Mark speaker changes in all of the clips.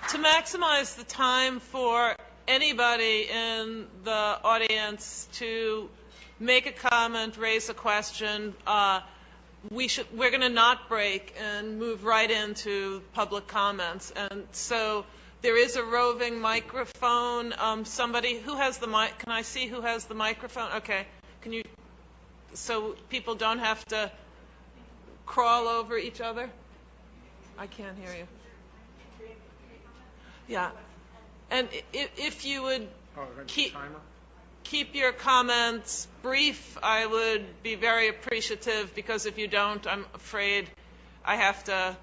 Speaker 1: To maximize the time for anybody in the audience to make a comment, raise a question, we're going to not break and move right into public comments. And so there is a roving microphone. Somebody who has the mic? Can I see who has the microphone? Okay. Can you? So people don't have to crawl over each other. I can't hear you. Yeah. And if you would keep your comments brief, I would be very appreciative, because if you don't, I'm afraid I have to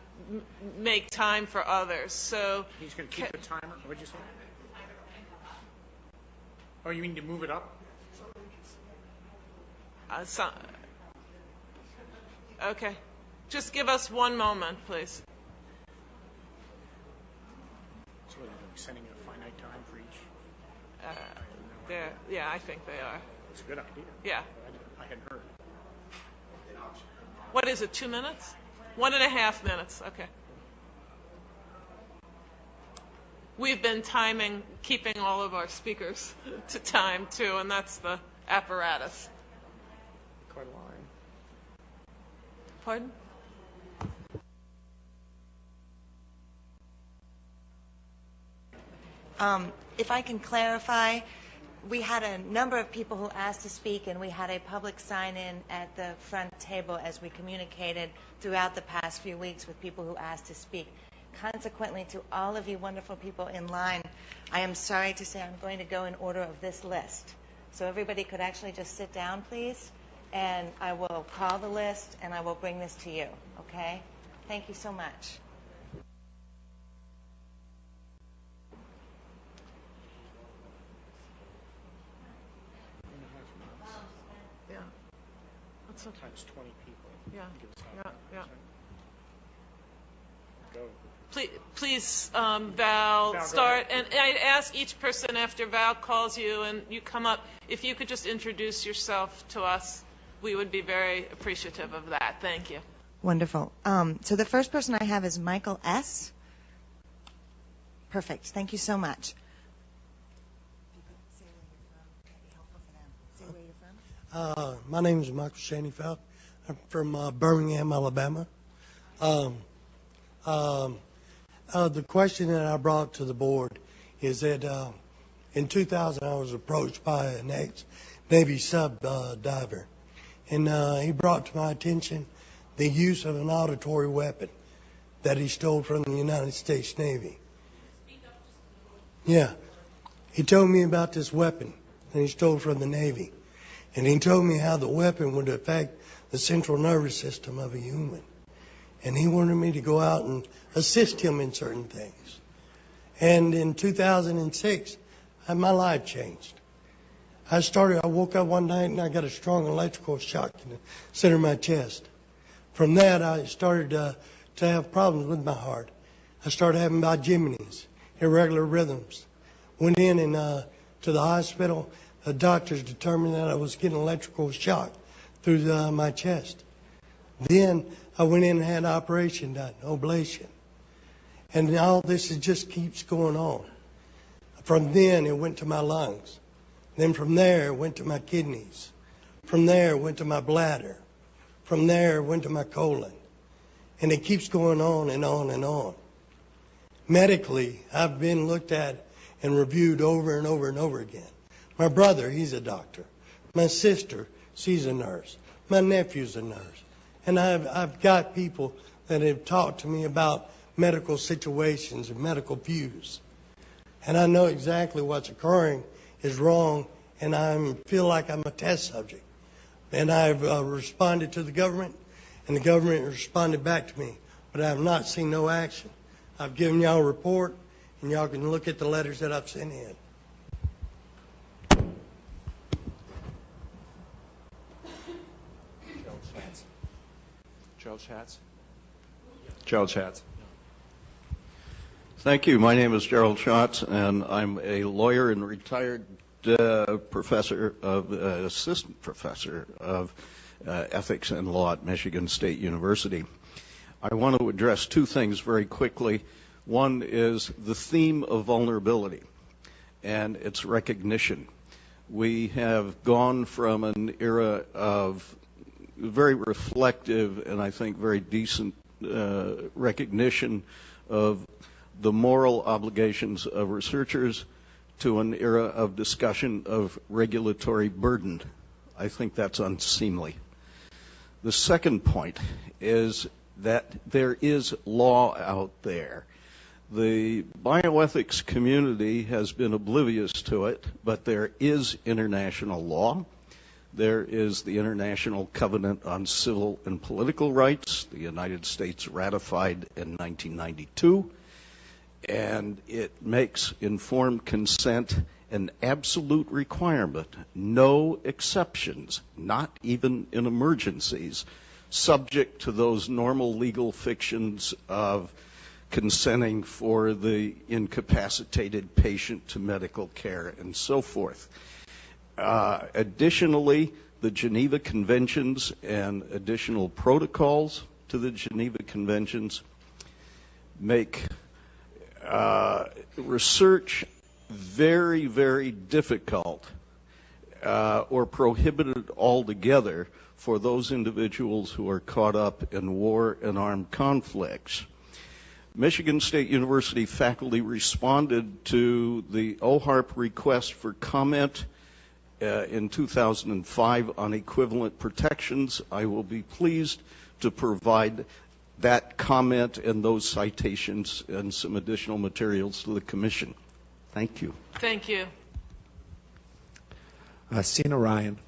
Speaker 1: make time for others. So
Speaker 2: he's going to keep the timer. What'd you say? Oh, you mean to move it up?
Speaker 1: Okay. Just give us one moment, please.
Speaker 2: So what are they doing, sending a finite time for each?
Speaker 1: Yeah, I think they are.
Speaker 2: It's a good idea.
Speaker 1: Yeah.
Speaker 2: I hadn't heard.
Speaker 1: What is it, 2 minutes? 1.5 minutes, okay. We've been keeping all of our speakers to time, too, and that's the apparatus.
Speaker 2: Quite a line.
Speaker 1: Pardon?
Speaker 3: If I can clarify, we had a number of people who asked to speak, and we had a public sign-in at the front table as we communicated throughout the past few weeks with people who asked to speak. Consequently, to all of you wonderful people in line, I am sorry to say I'm going to go in order of this list. So everybody could actually just sit down, please, and I will call the list, and I will bring this to you, okay? Thank you so much.
Speaker 1: Yeah. That's okay.
Speaker 2: Times 20 people.
Speaker 1: Yeah. Yeah.
Speaker 2: Go.
Speaker 1: Please, Val, start. And I'd ask each person after Val calls you and you come up, if you could just introduce yourself to us, we would be very appreciative of that. Thank you.
Speaker 3: Wonderful. So the first person I have is Michael S. Perfect. Thank you so much.
Speaker 4: My name is Michael Shaneyfeld. I'm from Birmingham, Alabama. The question that I brought to the board is that in 2000 I was approached by an ex-Navy sub diver, and he brought to my attention the use of an auditory weapon that he stole from the United States Navy. Yeah. He told me about this weapon that he stole from the Navy. And he told me how the weapon would affect the central nervous system of a human. And he wanted me to go out and assist him in certain things. And in 2006, my life changed. I woke up one night and I got a strong electrical shock in the center of my chest. From that, I started to have problems with my heart. I started having bigeminis, irregular rhythms. Went in and to the hospital. The doctors determined that I was getting electrical shock through my chest. Then I went in and had an operation done, ablation. And all this just keeps going on. From then, it went to my lungs. Then from there, it went to my kidneys. From there, it went to my bladder. From there, it went to my colon. And it keeps going on and on and on. Medically, I've been looked at and reviewed over and over and over again. My brother, he's a doctor. My sister, she's a nurse. My nephew's a nurse. And I've got people that have talked to me about medical situations and medical views. And I know exactly what's occurring is wrong, and I feel like I'm a test subject. And I've responded to the government, and the government responded back to me. But I have not seen no action. I've given y'all a report, and y'all can look at the letters that I've sent in.
Speaker 5: Gerald Schatz. Thank you. My name is Gerald Schatz, and I'm a lawyer and retired assistant professor of ethics and law at Michigan State University. I want to address two things very quickly. One is the theme of vulnerability and its recognition. We have gone from an era of very reflective and I think very decent recognition of the moral obligations of researchers to an era of discussion of regulatory burden. I think that's unseemly. The second point is that there is law out there. The bioethics community has been oblivious to it, but there is international law. There is the International Covenant on Civil and Political Rights, the United States ratified in 1992, and it makes informed consent an absolute requirement, no exceptions, not even in emergencies, subject to those normal legal fictions of consenting for the incapacitated patient to medical care and so forth. Additionally, the Geneva Conventions and additional protocols to the Geneva Conventions make research very, very difficult or prohibited altogether for those individuals who are caught up in war and armed conflicts. Michigan State University faculty responded to the OHARP request for comment in 2005 on equivalent protections. I will be pleased to provide that comment and those citations and some additional materials to the Commission. Thank you.
Speaker 1: Thank you.
Speaker 6: Sina Ryan.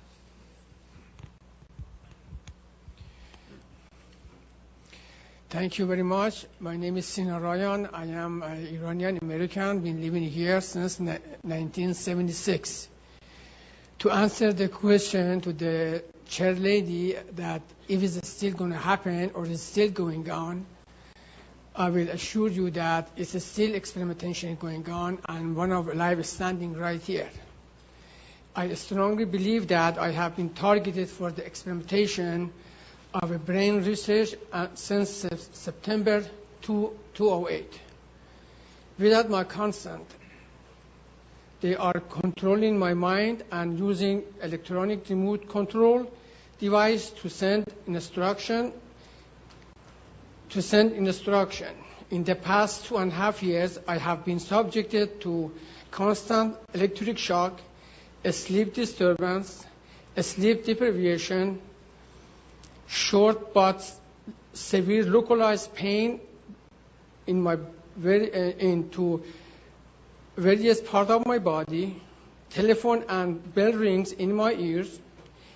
Speaker 7: Thank you very much. My name is Sina Ryan. I am an Iranian American, been living here since 1976. To answer the question to the chair lady that if it's still going to happen or is still going on, I will assure you that it's still experimentation going on and one of live standing right here. I strongly believe that I have been targeted for the experimentation of a brain research since September 2008. Without my consent, they are controlling my mind and using electronic remote control device to send instruction. In the past 2.5 years, I have been subjected to constant electric shock, a sleep disturbance, a sleep deprivation, short but severe localized pain in my into various parts of my body, telephone and bell rings in my ears,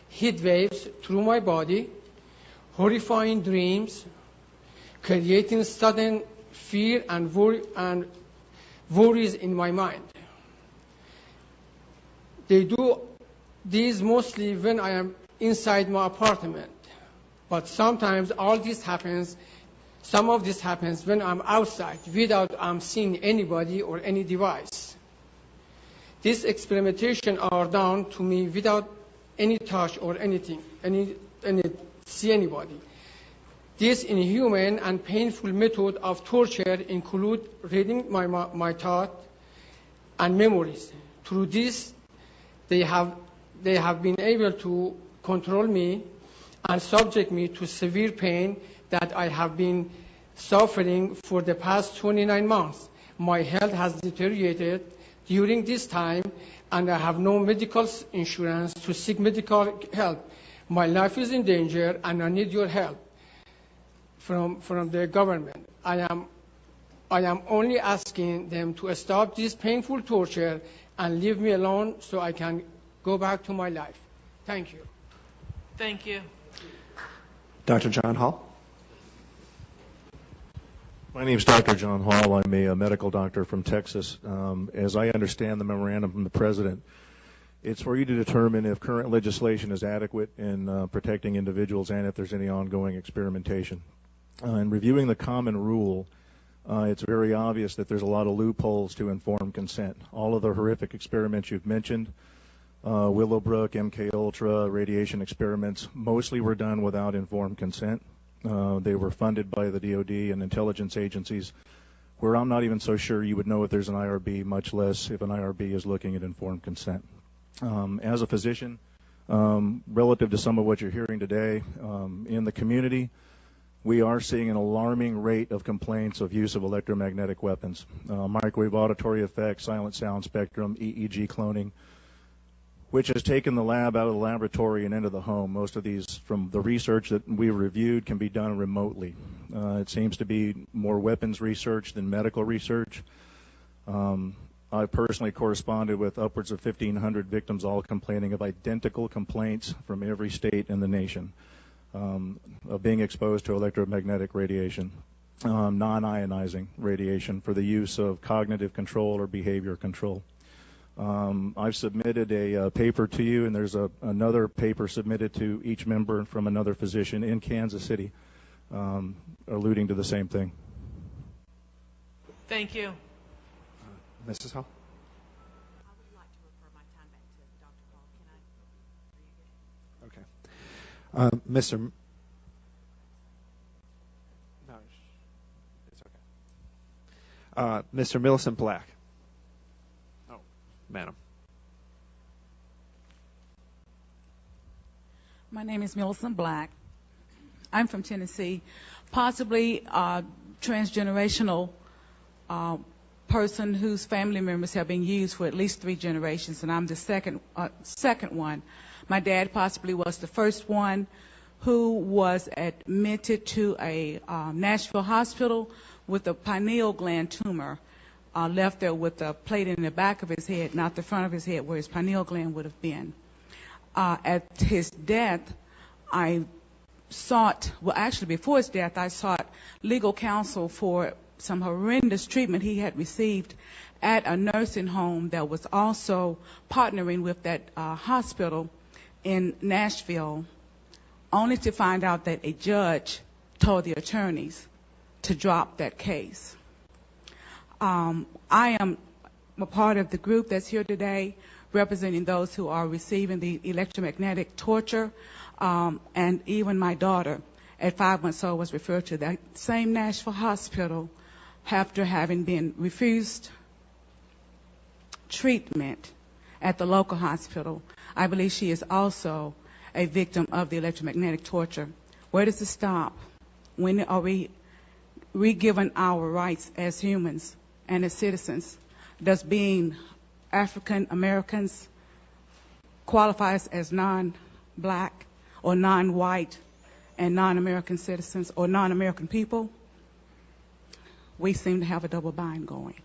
Speaker 7: heat waves through my body, horrifying dreams, creating sudden fear and worries in my mind. They do these mostly when I am inside my apartment. But sometimes some of this happens when I'm outside without seeing anybody or any device. This experimentation are done to me without any touch or anything, see anybody. This inhuman and painful method of torture include reading my thought and memories. Through this, they have been able to control me and subject me to severe pain that I have been suffering for the past 29 months. My health has deteriorated during this time, and I have no medical insurance to seek medical help. My life is in danger, and I need your help from the government. I am only asking them to stop this painful torture and leave me alone so I can go back to my life. Thank you.
Speaker 1: Thank you.
Speaker 6: Dr. John Hall.
Speaker 8: My name is Dr. John Hall. I'm a medical doctor from Texas. As I understand the memorandum from the President, it's for you to determine if current legislation is adequate in protecting individuals and if there's any ongoing experimentation. In reviewing the common rule, it's very obvious that there's a lot of loopholes to informed consent. All of the horrific experiments you've mentioned, Willowbrook, MKUltra, radiation experiments, mostly were done without informed consent. They were funded by the DoD and intelligence agencies where I'm not even so sure you would know if there's an IRB, much less if an IRB is looking at informed consent. As a physician, relative to some of what you're hearing today, in the community, we are seeing an alarming rate of complaints of use of electromagnetic weapons, microwave auditory effects, silent sound spectrum, EEG cloning, which has taken the lab out of the laboratory and into the home. Most of these, from the research that we reviewed, can be done remotely. It seems to be more weapons research than medical research. I personally corresponded with upwards of 1,500 victims, all complaining of identical complaints from every state in the nation of being exposed to electromagnetic radiation, non-ionizing radiation for the use of cognitive control or behavior control. I've submitted a paper to you, and there's another paper submitted to each member from another physician in Kansas City, alluding to the same thing.
Speaker 1: Thank you.
Speaker 6: Mrs. Hall?
Speaker 3: I would like to refer my time back to Dr. Hall. Can I?
Speaker 6: Mr. No, it's okay. Mr. Millicent Black. Oh, madam.
Speaker 9: My name is Millicent Black. I'm from Tennessee, possibly a transgenerational person whose family members have been used for at least 3 generations, and I'm the second one. My dad possibly was the first one who was admitted to a Nashville hospital with a pineal gland tumor, left there with a plate in the back of his head, not the front of his head where his pineal gland would have been. At his death, I sought, well, actually before his death, I sought legal counsel for some horrendous treatment he had received at a nursing home that was also partnering with that hospital in Nashville, only to find out that a judge told the attorneys to drop that case. I am a part of the group that's here today representing those who are receiving the electromagnetic torture, and even my daughter at 5 months old was referred to that same Nashville hospital after having been refused treatment at the local hospital. I believe she is also a victim of the electromagnetic torture. Where does it stop? When are we given our rights as humans and as citizens? Does being African Americans qualify us as non-black or non-white and non-American citizens or non-American people? We seem to have a double bind going.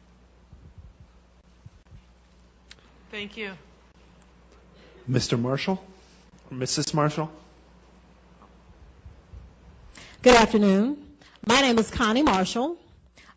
Speaker 1: Thank you.
Speaker 6: Mr. Marshall? Or Mrs. Marshall?
Speaker 10: Good afternoon. My name is Connie Marshall.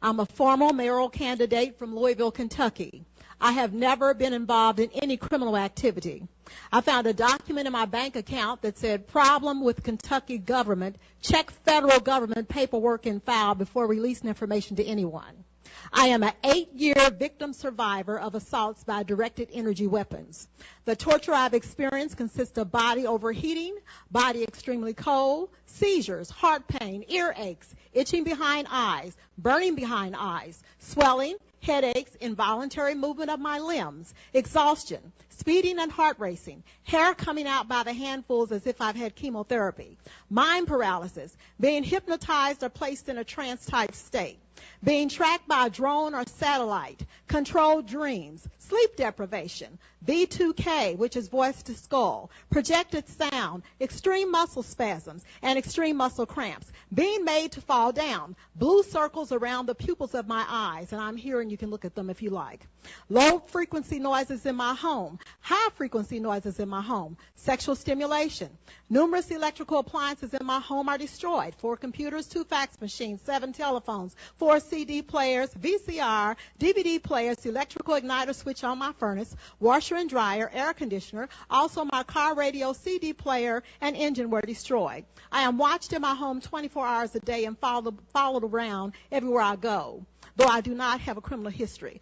Speaker 10: I'm a former mayoral candidate from Louisville, Kentucky. I have never been involved in any criminal activity. I found a document in my bank account that said, problem with Kentucky government, check federal government paperwork and file before releasing information to anyone. I am an 8-year victim survivor of assaults by directed energy weapons. The torture I've experienced consists of body overheating, body extremely cold, seizures, heart pain, ear aches, itching behind eyes, burning behind eyes, swelling, headaches, involuntary movement of my limbs, exhaustion, speeding and heart racing, hair coming out by the handfuls as if I've had chemotherapy, mind paralysis, being hypnotized or placed in a trance-type state, being tracked by a drone or satellite, controlled dreams, sleep deprivation, V2K, which is voice to skull, projected sound, extreme muscle spasms, and extreme muscle cramps, being made to fall down, blue circles around the pupils of my eyes, and I'm here and you can look at them if you like, low frequency noises in my home, high frequency noises in my home, sexual stimulation, numerous electrical appliances in my home are destroyed, 4 computers, 2 fax machines, 7 telephones, 4 CD players, VCR, DVD players, electrical igniter switch on my furnace, washer and dryer, air conditioner, also my car radio, CD player, and engine were destroyed. I am watched in my home 24 hours a day and followed around everywhere I go, though I do not have a criminal history.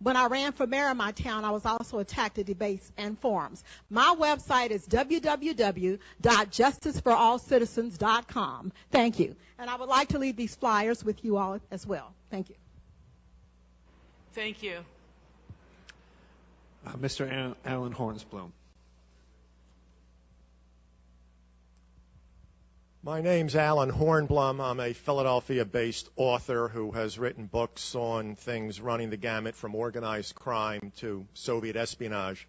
Speaker 10: When I ran for mayor of my town, I was also attacked at debates and forums. My website is www.justiceforallcitizens.com. Thank you. And I would like to leave these flyers with you all as well. Thank you.
Speaker 1: Thank you.
Speaker 6: Mr. Alan Hornsblum.
Speaker 11: My name's Alan Hornblum. I'm a Philadelphia-based author who has written books on things running the gamut from organized crime to Soviet espionage.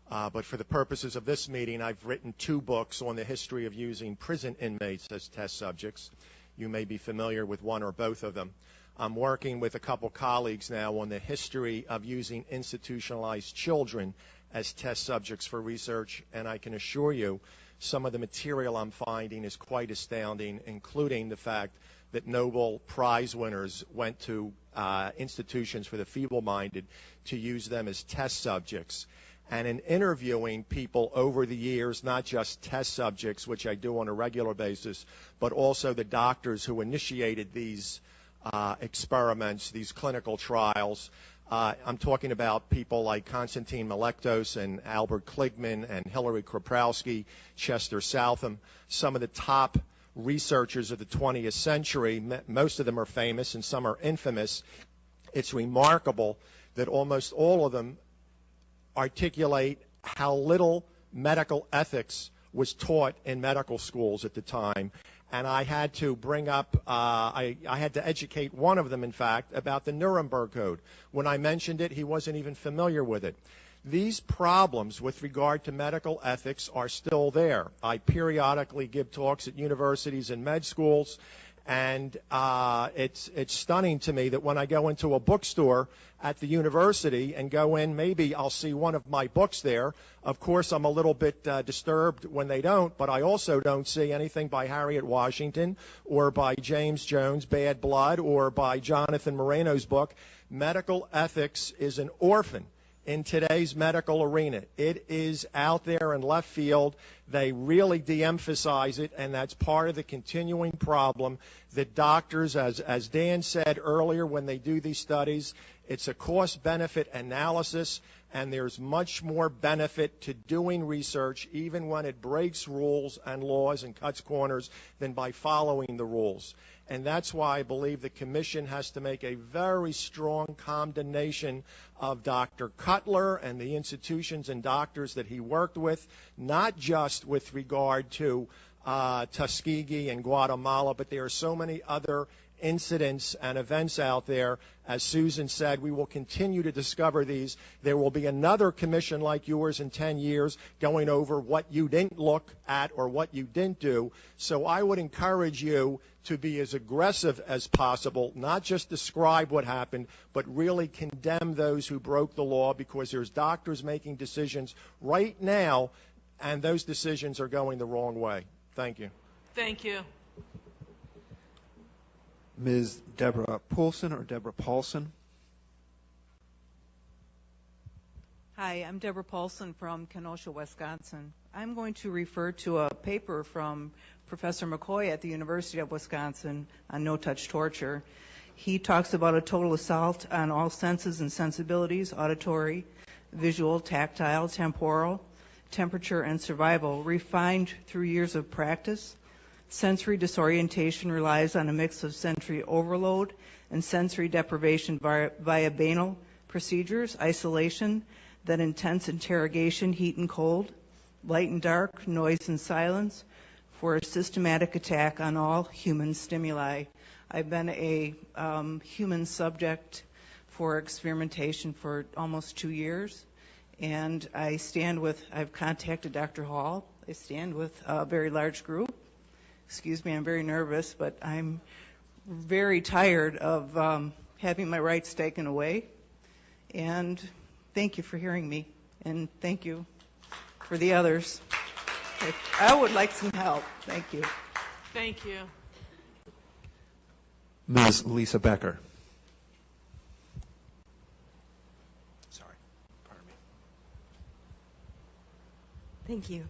Speaker 11: But for the purposes of this meeting, I've written 2 books on the history of using prison inmates as test subjects. You may be familiar with one or both of them. I'm working with a couple colleagues now on the history of using institutionalized children as test subjects for research, and I can assure you some of the material I'm finding is quite astounding, including the fact that Nobel Prize winners went to institutions for the feeble-minded to use them as test subjects. And in interviewing people over the years, not just test subjects, which I do on a regular basis, but also the doctors who initiated these experiments, these clinical trials. I'm talking about people like Konstantin Melektos and Albert Kligman and Hillary Kroprowski, Chester Southam, some of the top researchers of the 20th century. Most of them are famous and some are infamous. It's remarkable that almost all of them articulate how little medical ethics was taught in medical schools at the time. And I had to bring up, I had to educate one of them, in fact, about the Nuremberg Code. When I mentioned it, he wasn't even familiar with it. These problems with regard to medical ethics are still there. I periodically give talks at universities and med schools, and it's stunning to me that when I go into a bookstore at the university and go in, maybe I'll see one of my books there. Of course, I'm a little bit disturbed when they don't, but I also don't see anything by Harriet Washington or by James Jones, Bad Blood, or by Jonathan Moreno's book. Medical ethics is an orphan in today's medical arena. It is out there in left field. They really de-emphasize it, and that's part of the continuing problem that doctors, as Dan said earlier, when they do these studies, it's a cost-benefit analysis, and there's much more benefit to doing research, even when it breaks rules and laws and cuts corners, than by following the rules. And that's why I believe the Commission has to make a very strong condemnation of Dr. Cutler and the institutions and doctors that he worked with, not just with regard to Tuskegee and Guatemala, but there are so many other incidents and events out there. As Susan said, we will continue to discover these. There will be another commission like yours in 10 years going over what you didn't look at or what you didn't do. So I would encourage you to be as aggressive as possible, not just describe what happened, but really condemn those who broke the law, because there's doctors making decisions right now, and those decisions are going the wrong way. Thank you.
Speaker 1: Thank you.
Speaker 6: Ms. Deborah Poulsen or Deborah Paulson.
Speaker 12: Hi, I'm Deborah Paulson from Kenosha, Wisconsin. I'm going to refer to a paper from Professor McCoy at the University of Wisconsin on no-touch torture. He talks about a total assault on all senses and sensibilities: auditory, visual, tactile, temporal, temperature, and survival, refined through years of practice. Sensory disorientation relies on a mix of sensory overload and sensory deprivation via banal procedures, isolation, then intense interrogation, heat and cold, light and dark, noise and silence, for a systematic attack on all human stimuli. I've been a human subject for experimentation for almost 2 years, and I've contacted Dr. Hall. I stand with a very large group. Excuse me, I'm very nervous, but I'm very tired of having my rights taken away. And thank you for hearing me, and thank you for the others. I would like some help. Thank you.
Speaker 1: Thank you.
Speaker 6: Ms. Lisa Becker.
Speaker 11: Sorry. Pardon me.
Speaker 13: Thank you.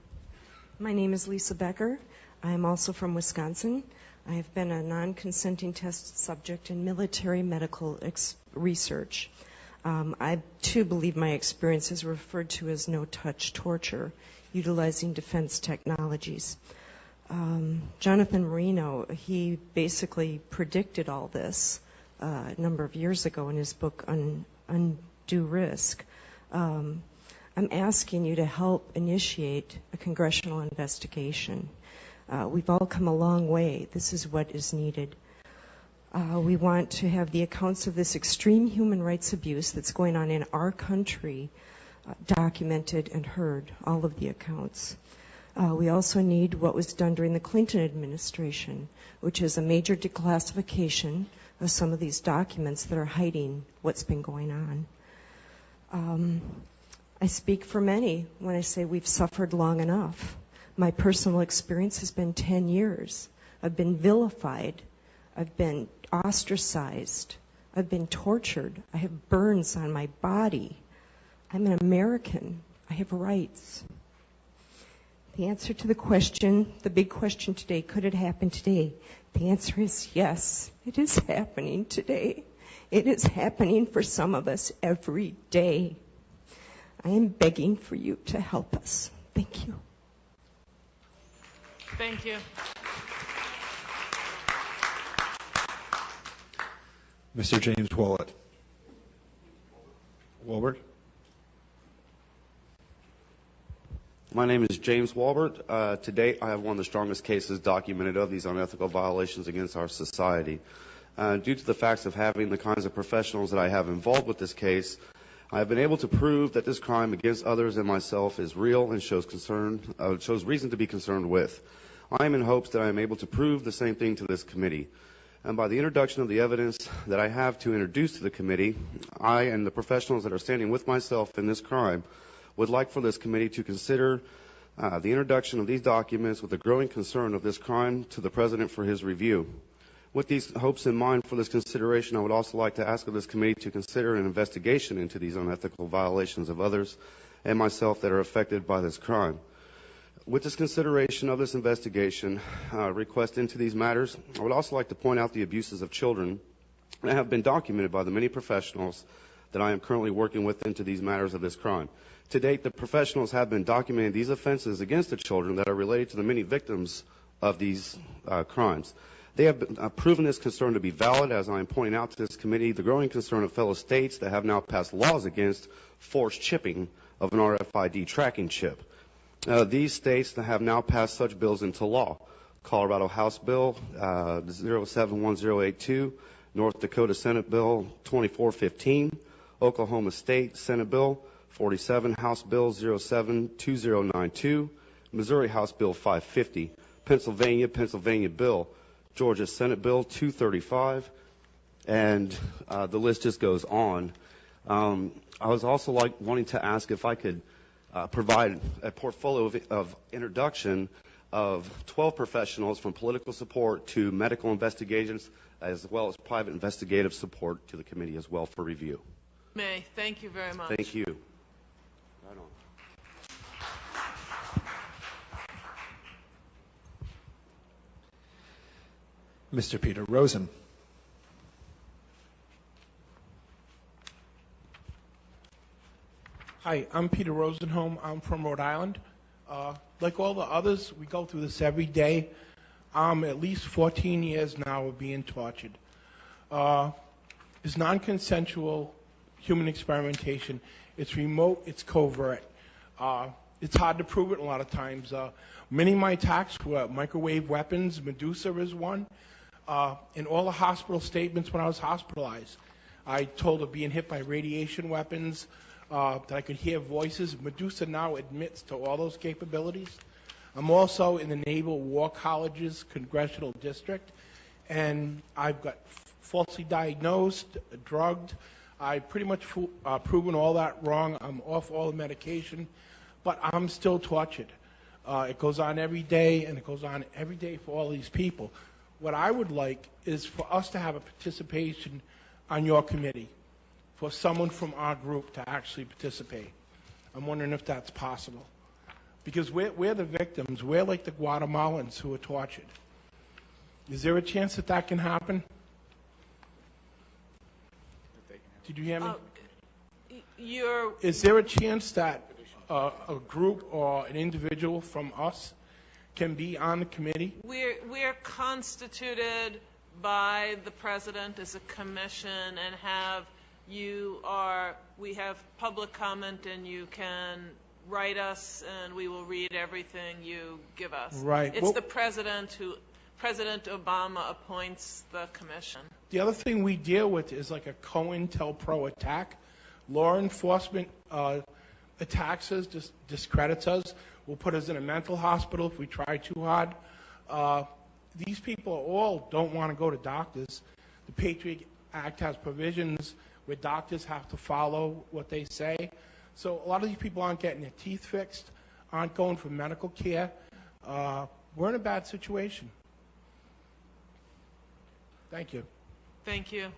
Speaker 13: My name is Lisa Becker. I am also from Wisconsin. I have been a non-consenting test subject in military medical research. I, too, believe my experience is referred to as no-touch torture, utilizing defense technologies. Jonathan Moreno, he basically predicted all this a number of years ago in his book undue risk. I'm asking you to help initiate a congressional investigation. We've all come a long way. This is what is needed. We want to have the accounts of this extreme human rights abuse that's going on in our country documented and heard, all of the accounts. We also need what was done during the Clinton administration, which is a major declassification of some of these documents that are hiding what's been going on. I speak for many when I say we've suffered long enough. My personal experience has been 10 years. I've been vilified. I've been ostracized. I've been tortured. I have burns on my body. I'm an American. I have rights. The answer to the question, the big question today, could it happen today? The answer is yes, it is happening today. It is happening for some of us every day. I am begging for you to help us. Thank you.
Speaker 1: Thank you.
Speaker 6: Mr. James Walbert.
Speaker 14: My name is James Walbert. To date, I have one of the strongest cases documented of these unethical violations against our society. Due to the facts of having the kinds of professionals that I have involved with this case, I have been able to prove that this crime against others and myself is real and shows reason to be concerned with. I am in hopes that I am able to prove the same thing to this committee. And by the introduction of the evidence that I have to introduce to the committee, I and the professionals that are standing with myself in this crime would like for this committee to consider the introduction of these documents with the growing concern of this crime to the President for his review. With these hopes in mind for this consideration, I would also like to ask of this committee to consider an investigation into these unethical violations of others and myself that are affected by this crime. With this consideration of this investigation request into these matters, I would also like to point out the abuses of children that have been documented by the many professionals that I am currently working with into these matters of this crime. To date, the professionals have been documenting these offenses against the children that are related to the many victims of these crimes. They have proven this concern to be valid, as I am pointing out to this committee, the growing concern of fellow states that have now passed laws against forced chipping of an RFID tracking chip. These states that have now passed such bills into law: Colorado House Bill 071082, North Dakota Senate Bill 2415, Oklahoma State Senate Bill 47, House Bill 072092, Missouri House Bill 550, Pennsylvania Bill, Georgia Senate Bill 235, and the list just goes on. I was also wanting to ask if I could provide a portfolio of introduction of 12 professionals from political support to medical investigations, as well as private investigative support to the committee as well for review.
Speaker 1: May, thank you very much.
Speaker 14: Thank you. Right on.
Speaker 6: Mr. Peter Rosen.
Speaker 15: Hi, I'm Peter Rosenholm. I'm from Rhode Island. Like all the others, we go through this every day. I'm at least 14 years now of being tortured. It's non-consensual human experimentation. It's remote. It's covert. It's hard to prove it a lot of times. Many of my attacks were microwave weapons. Medusa is one. In all the hospital statements when I was hospitalized, I told of being hit by radiation weapons, that I could hear voices. Medusa now admits to all those capabilities. I'm also in the Naval War College's congressional district, and I've got falsely diagnosed, drugged. I pretty much proven all that wrong. I'm off all the medication, but I'm still tortured. It goes on every day, and it goes on every day for all these people. What I would like is for us to have a participation on your committee, for someone from our group to actually participate. I'm wondering if that's possible. Because we're the victims. We're like the Guatemalans who are tortured. Is there a chance that that can happen? Did you hear me? Is there a chance that a group or an individual from us can be on the committee?
Speaker 1: We're constituted by the President as a commission and have we have public comment, and you can write us, and we will read everything you give us.
Speaker 15: Right.
Speaker 1: It's the president President Obama appoints the commission.
Speaker 15: The other thing we deal with is like a COINTELPRO attack. Law enforcement attacks us, discredits us, will put us in a mental hospital if we try too hard. These people all don't want to go to doctors. The Patriot Act has provisions where doctors have to follow what they say. So a lot of these people aren't getting their teeth fixed, aren't going for medical care. We're in a bad situation. Thank you.
Speaker 1: Thank you.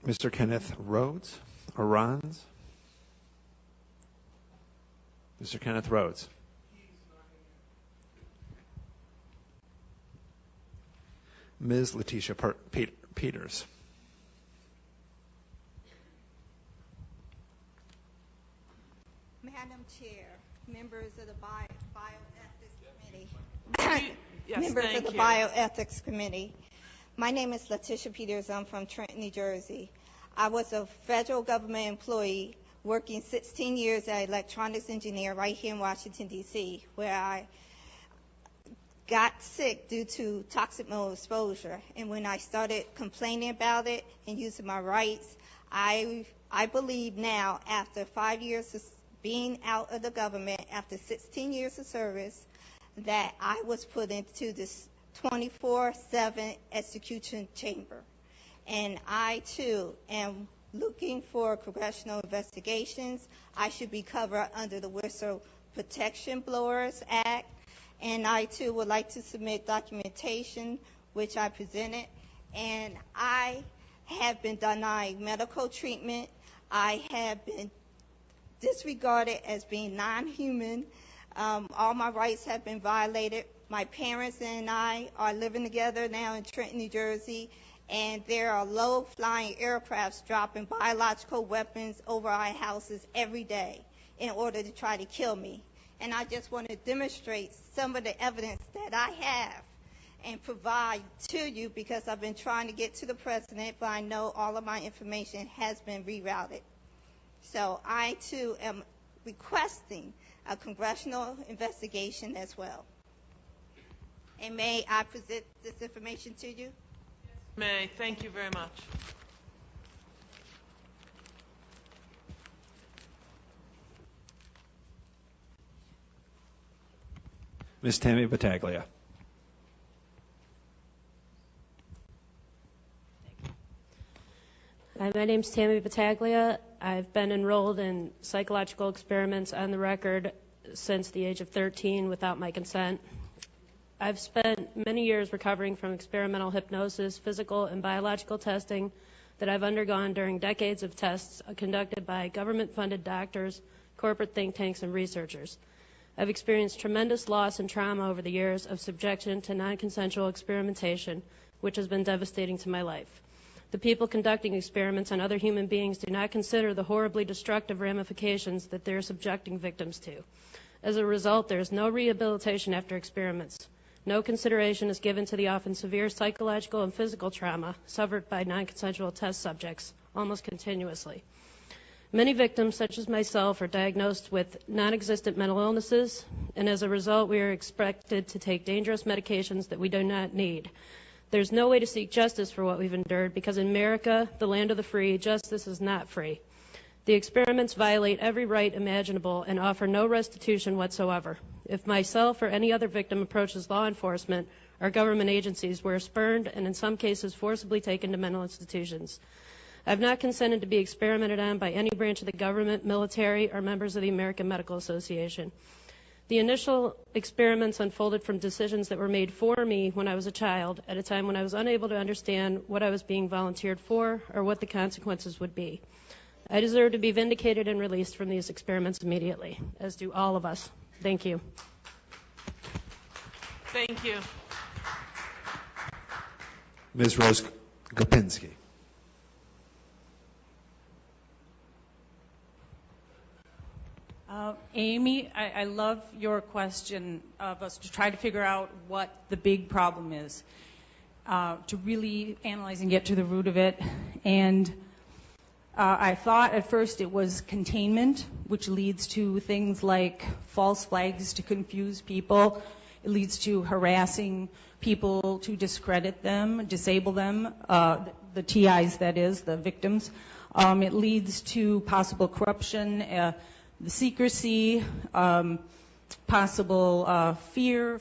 Speaker 6: Mr. Kenneth Rhodes, or Rons? Mr. Kenneth Rhodes. Ms. Letitia Peters.
Speaker 16: Madam Chair, members of the Bioethics Committee.
Speaker 1: Yes,
Speaker 16: members of the Bioethics Committee. My name is Letitia Peters. I'm from Trenton, New Jersey. I was a federal government employee working 16 years as an electronics engineer right here in Washington, D.C., where I got sick due to toxic mold exposure. And when I started complaining about it and using my rights, I believe now, after 5 years of being out of the government, after 16 years of service, that I was put into this 24/7 execution chamber. And I, too, am looking for congressional investigations. I should be covered under the Whistle Protection Blowers Act. And I, too, would like to submit documentation, which I presented. And I have been denied medical treatment. I have been disregarded as being non-human. All my rights have been violated. My parents and I are living together now in Trenton, New Jersey, and there are low-flying aircrafts dropping biological weapons over our houses every day in order to try to kill me. And I just want to demonstrate some of the evidence that I have and provide to you, because I've been trying to get to the president, but I know all of my information has been rerouted. So I, too, am requesting a congressional investigation as well. And may I present this information to you?
Speaker 1: May. Thank you very much.
Speaker 6: Ms. Tammy Battaglia.
Speaker 17: Hi, my name's Tammy Battaglia. I've been enrolled in psychological experiments on the record since the age of 13 without my consent. I've spent many years recovering from experimental hypnosis, physical and biological testing that I've undergone during decades of tests conducted by government-funded doctors, corporate think tanks, and researchers. I've experienced tremendous loss and trauma over the years of subjection to non-consensual experimentation, which has been devastating to my life. The people conducting experiments on other human beings do not consider the horribly destructive ramifications that they're subjecting victims to. As a result, there is no rehabilitation after experiments. No consideration is given to the often severe psychological and physical trauma suffered by non-consensual test subjects almost continuously. Many victims, such as myself, are diagnosed with non-existent mental illnesses, and as a result, we are expected to take dangerous medications that we do not need. There's no way to seek justice for what we've endured, because in America, the land of the free, justice is not free. The experiments violate every right imaginable and offer no restitution whatsoever. If myself or any other victim approaches law enforcement or government agencies, we're spurned and in some cases forcibly taken to mental institutions. I've not consented to be experimented on by any branch of the government, military, or members of the American Medical Association. The initial experiments unfolded from decisions that were made for me when I was a child, at a time when I was unable to understand what I was being volunteered for or what the consequences would be. I deserve to be vindicated and released from these experiments immediately, as do all of us. Thank you.
Speaker 1: Thank you.
Speaker 6: Ms. Rose Gopinski.
Speaker 18: Amy, I love your question of us to try to figure out what the big problem is. to really analyze and get to the root of it. And I thought at first it was containment, which leads to things like false flags to confuse people. It leads to harassing people to discredit them, disable them, the TIs, that is, the victims. It leads to possible corruption, the secrecy, possible fear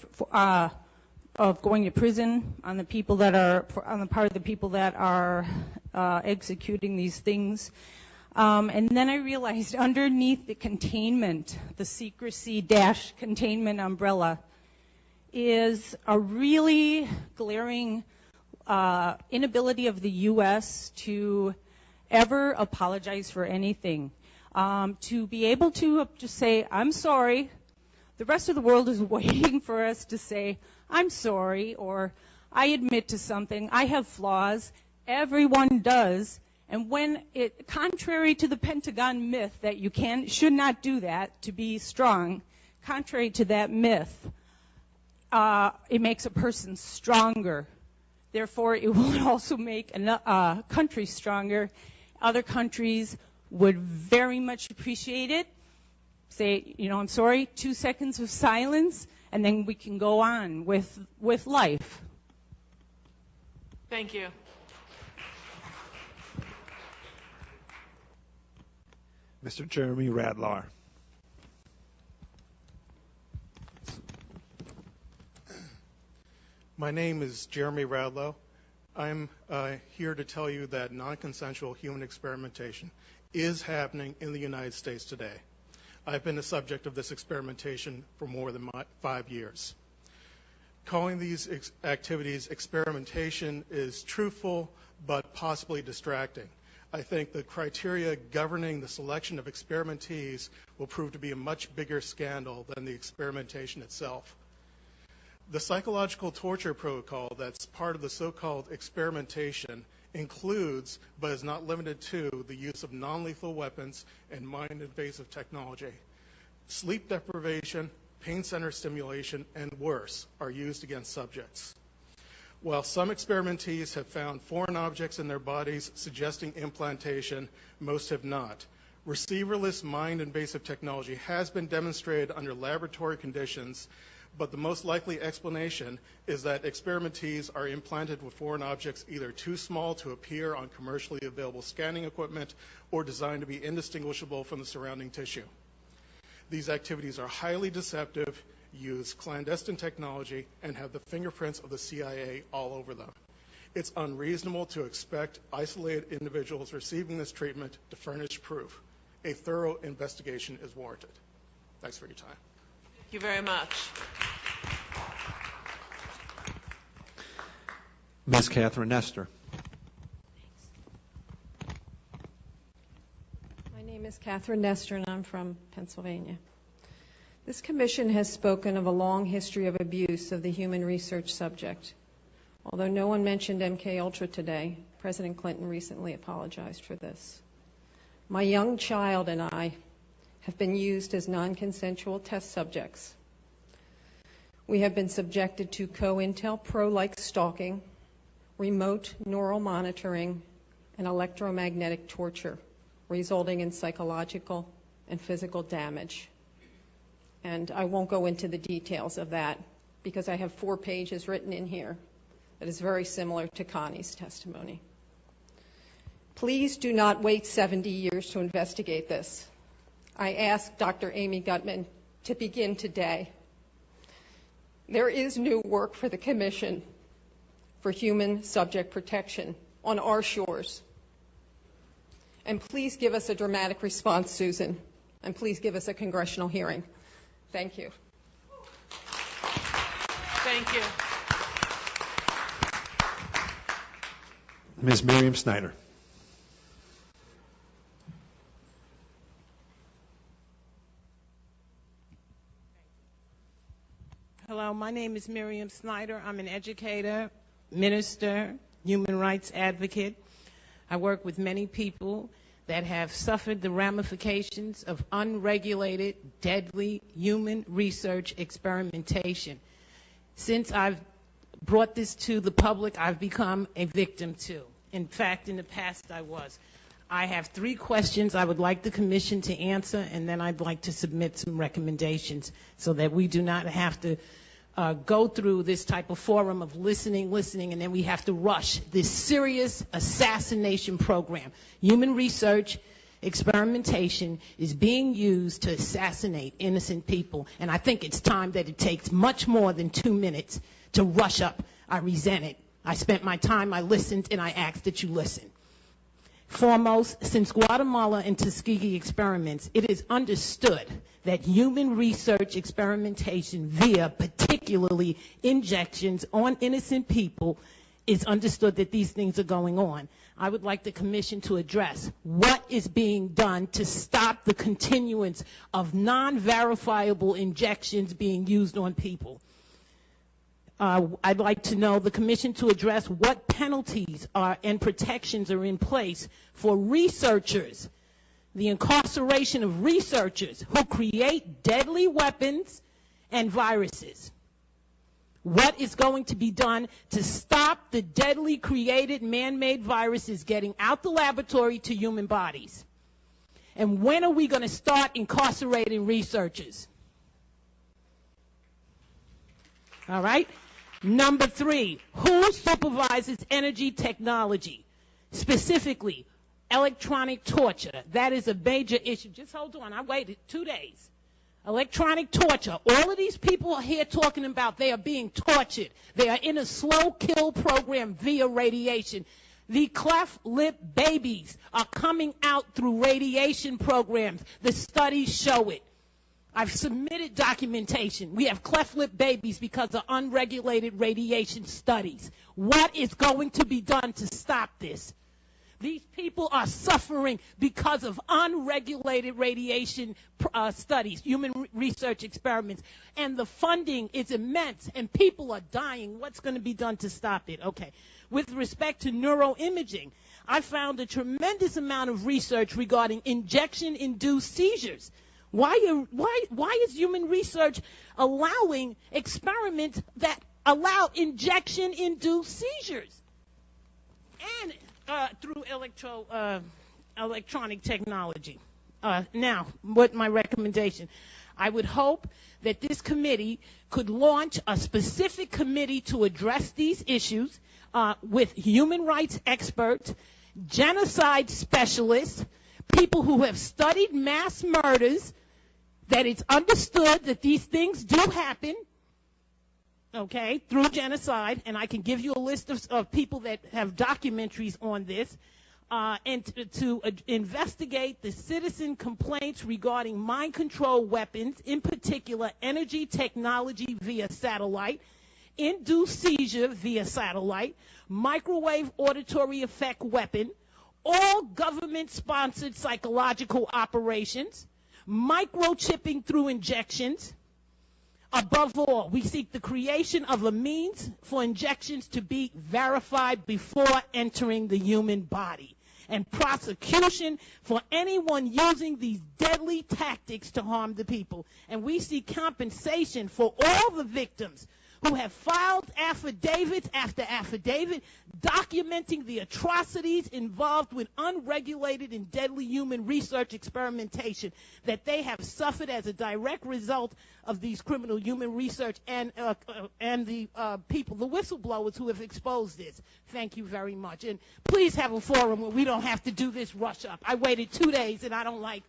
Speaker 18: of going to prison on the people that are, on the part of the people that are executing these things. And then I realized underneath the containment, the secrecy dash containment umbrella, is a really glaring inability of the U.S. to ever apologize for anything. To be able to just say, I'm sorry. The rest of the world is waiting for us to say, I'm sorry, or I admit to something, I have flaws. Everyone does. And when it, contrary to the Pentagon myth that you should not do that to be strong, contrary to that myth, it makes a person stronger. Therefore, it will also make a country stronger. Other countries would very much appreciate it. Say, I'm sorry, 2 seconds of silence, and then we can go on with life.
Speaker 1: Thank you.
Speaker 6: Mr. Jeremy Radlar.
Speaker 19: My name is Jeremy Radlow. I'm here to tell you that non-consensual human experimentation is happening in the United States today. I've been the subject of this experimentation for more than 5 years. Calling these activities experimentation is truthful but possibly distracting. I think the criteria governing the selection of experimentees will prove to be a much bigger scandal than the experimentation itself. The psychological torture protocol that's part of the so-called experimentation includes, but is not limited to, the use of non-lethal weapons and mind-invasive technology. Sleep deprivation, pain center stimulation, and worse are used against subjects. While some experimentees have found foreign objects in their bodies suggesting implantation, most have not. Receiverless mind-invasive technology has been demonstrated under laboratory conditions, but the most likely explanation is that experimentees are implanted with foreign objects either too small to appear on commercially available scanning equipment or designed to be indistinguishable from the surrounding tissue. These activities are highly deceptive, use clandestine technology, and have the fingerprints of the CIA all over them. It's unreasonable to expect isolated individuals receiving this treatment to furnish proof. A thorough investigation is warranted. Thanks for your time.
Speaker 1: Thank you very much.
Speaker 6: Ms. Catherine Nestor.
Speaker 20: My name is Catherine Nestor, and I'm from Pennsylvania. This commission has spoken of a long history of abuse of the human research subject. Although no one mentioned MKUltra today, President Clinton recently apologized for this. My young child and I have been used as non-consensual test subjects. We have been subjected to COINTELPRO-like stalking, remote neural monitoring, and electromagnetic torture, resulting in psychological and physical damage. And I won't go into the details of that because I have 4 pages written in here that is very similar to Connie's testimony. Please do not wait 70 years to investigate this. I ask Dr. Amy Gutman to begin today. There is new work for the Commission for Human Subject Protection on our shores. And please give us a dramatic response, Susan, and please give us a congressional hearing. Thank you.
Speaker 1: Thank you.
Speaker 6: Ms. Miriam Snyder.
Speaker 21: Hello, my name is Miriam Snyder. I'm an educator, minister, human rights advocate. I work with many people that have suffered the ramifications of unregulated, deadly human research experimentation. Since I've brought this to the public, I've become a victim too. In fact, in the past I was. I have 3 questions I would like the commission to answer, and then I'd like to submit some recommendations so that we do not have to go through this type of forum of listening, and then we have to rush this serious assassination program. Human research experimentation is being used to assassinate innocent people, and I think it's time that it takes much more than 2 minutes to rush up. I resent it. I spent my time, I listened, and I asked that you listen. Foremost, since Guatemala and Tuskegee experiments, it is understood that human research experimentation via particularly injections on innocent people is understood that these things are going on. I would like the commission to address what is being done to stop the continuance of non-verifiable injections being used on people. I'd like to know the commission to address what penalties and protections are in place for researchers, the incarceration of researchers who create deadly weapons and viruses. What is going to be done to stop the deadly created man-made viruses getting out the laboratory to human bodies? And when are we going to start incarcerating researchers? All right? Number 3, who supervises energy technology? Specifically, electronic torture. That is a major issue. Just hold on. I waited 2 days. Electronic torture. All of these people are here talking about they are being tortured. They are in a slow kill program via radiation. The cleft lip babies are coming out through radiation programs. The studies show it. I've submitted documentation. We have cleft lip babies because of unregulated radiation studies. What is going to be done to stop this? These people are suffering because of unregulated radiation studies, human research experiments, and the funding is immense, and people are dying. What's going to be done to stop it? Okay. With respect to neuroimaging, I found a tremendous amount of research regarding injection-induced seizures. Why is human research allowing experiments that allow injection-induced seizures? And through electronic technology. Now, what my recommendation? I would hope that this committee could launch a specific committee to address these issues with human rights experts, genocide specialists, people who have studied mass murders, that it's understood that these things do happen, okay, through genocide, and I can give you a list of people that have documentaries on this, and to investigate the citizen complaints regarding mind control weapons, in particular energy technology via satellite, induced seizure via satellite, microwave auditory effect weapon, all government-sponsored psychological operations, microchipping through injections. Above all, we seek the creation of a means for injections to be verified before entering the human body, and prosecution for anyone using these deadly tactics to harm the people. And we seek compensation for all the victims who have filed affidavits after affidavit documenting the atrocities involved with unregulated and deadly human research experimentation that they have suffered as a direct result of these criminal human research and the people, the whistleblowers who have exposed this. Thank you very much. And please have a forum where we don't have to do this rush up. I waited 2 days, and I don't like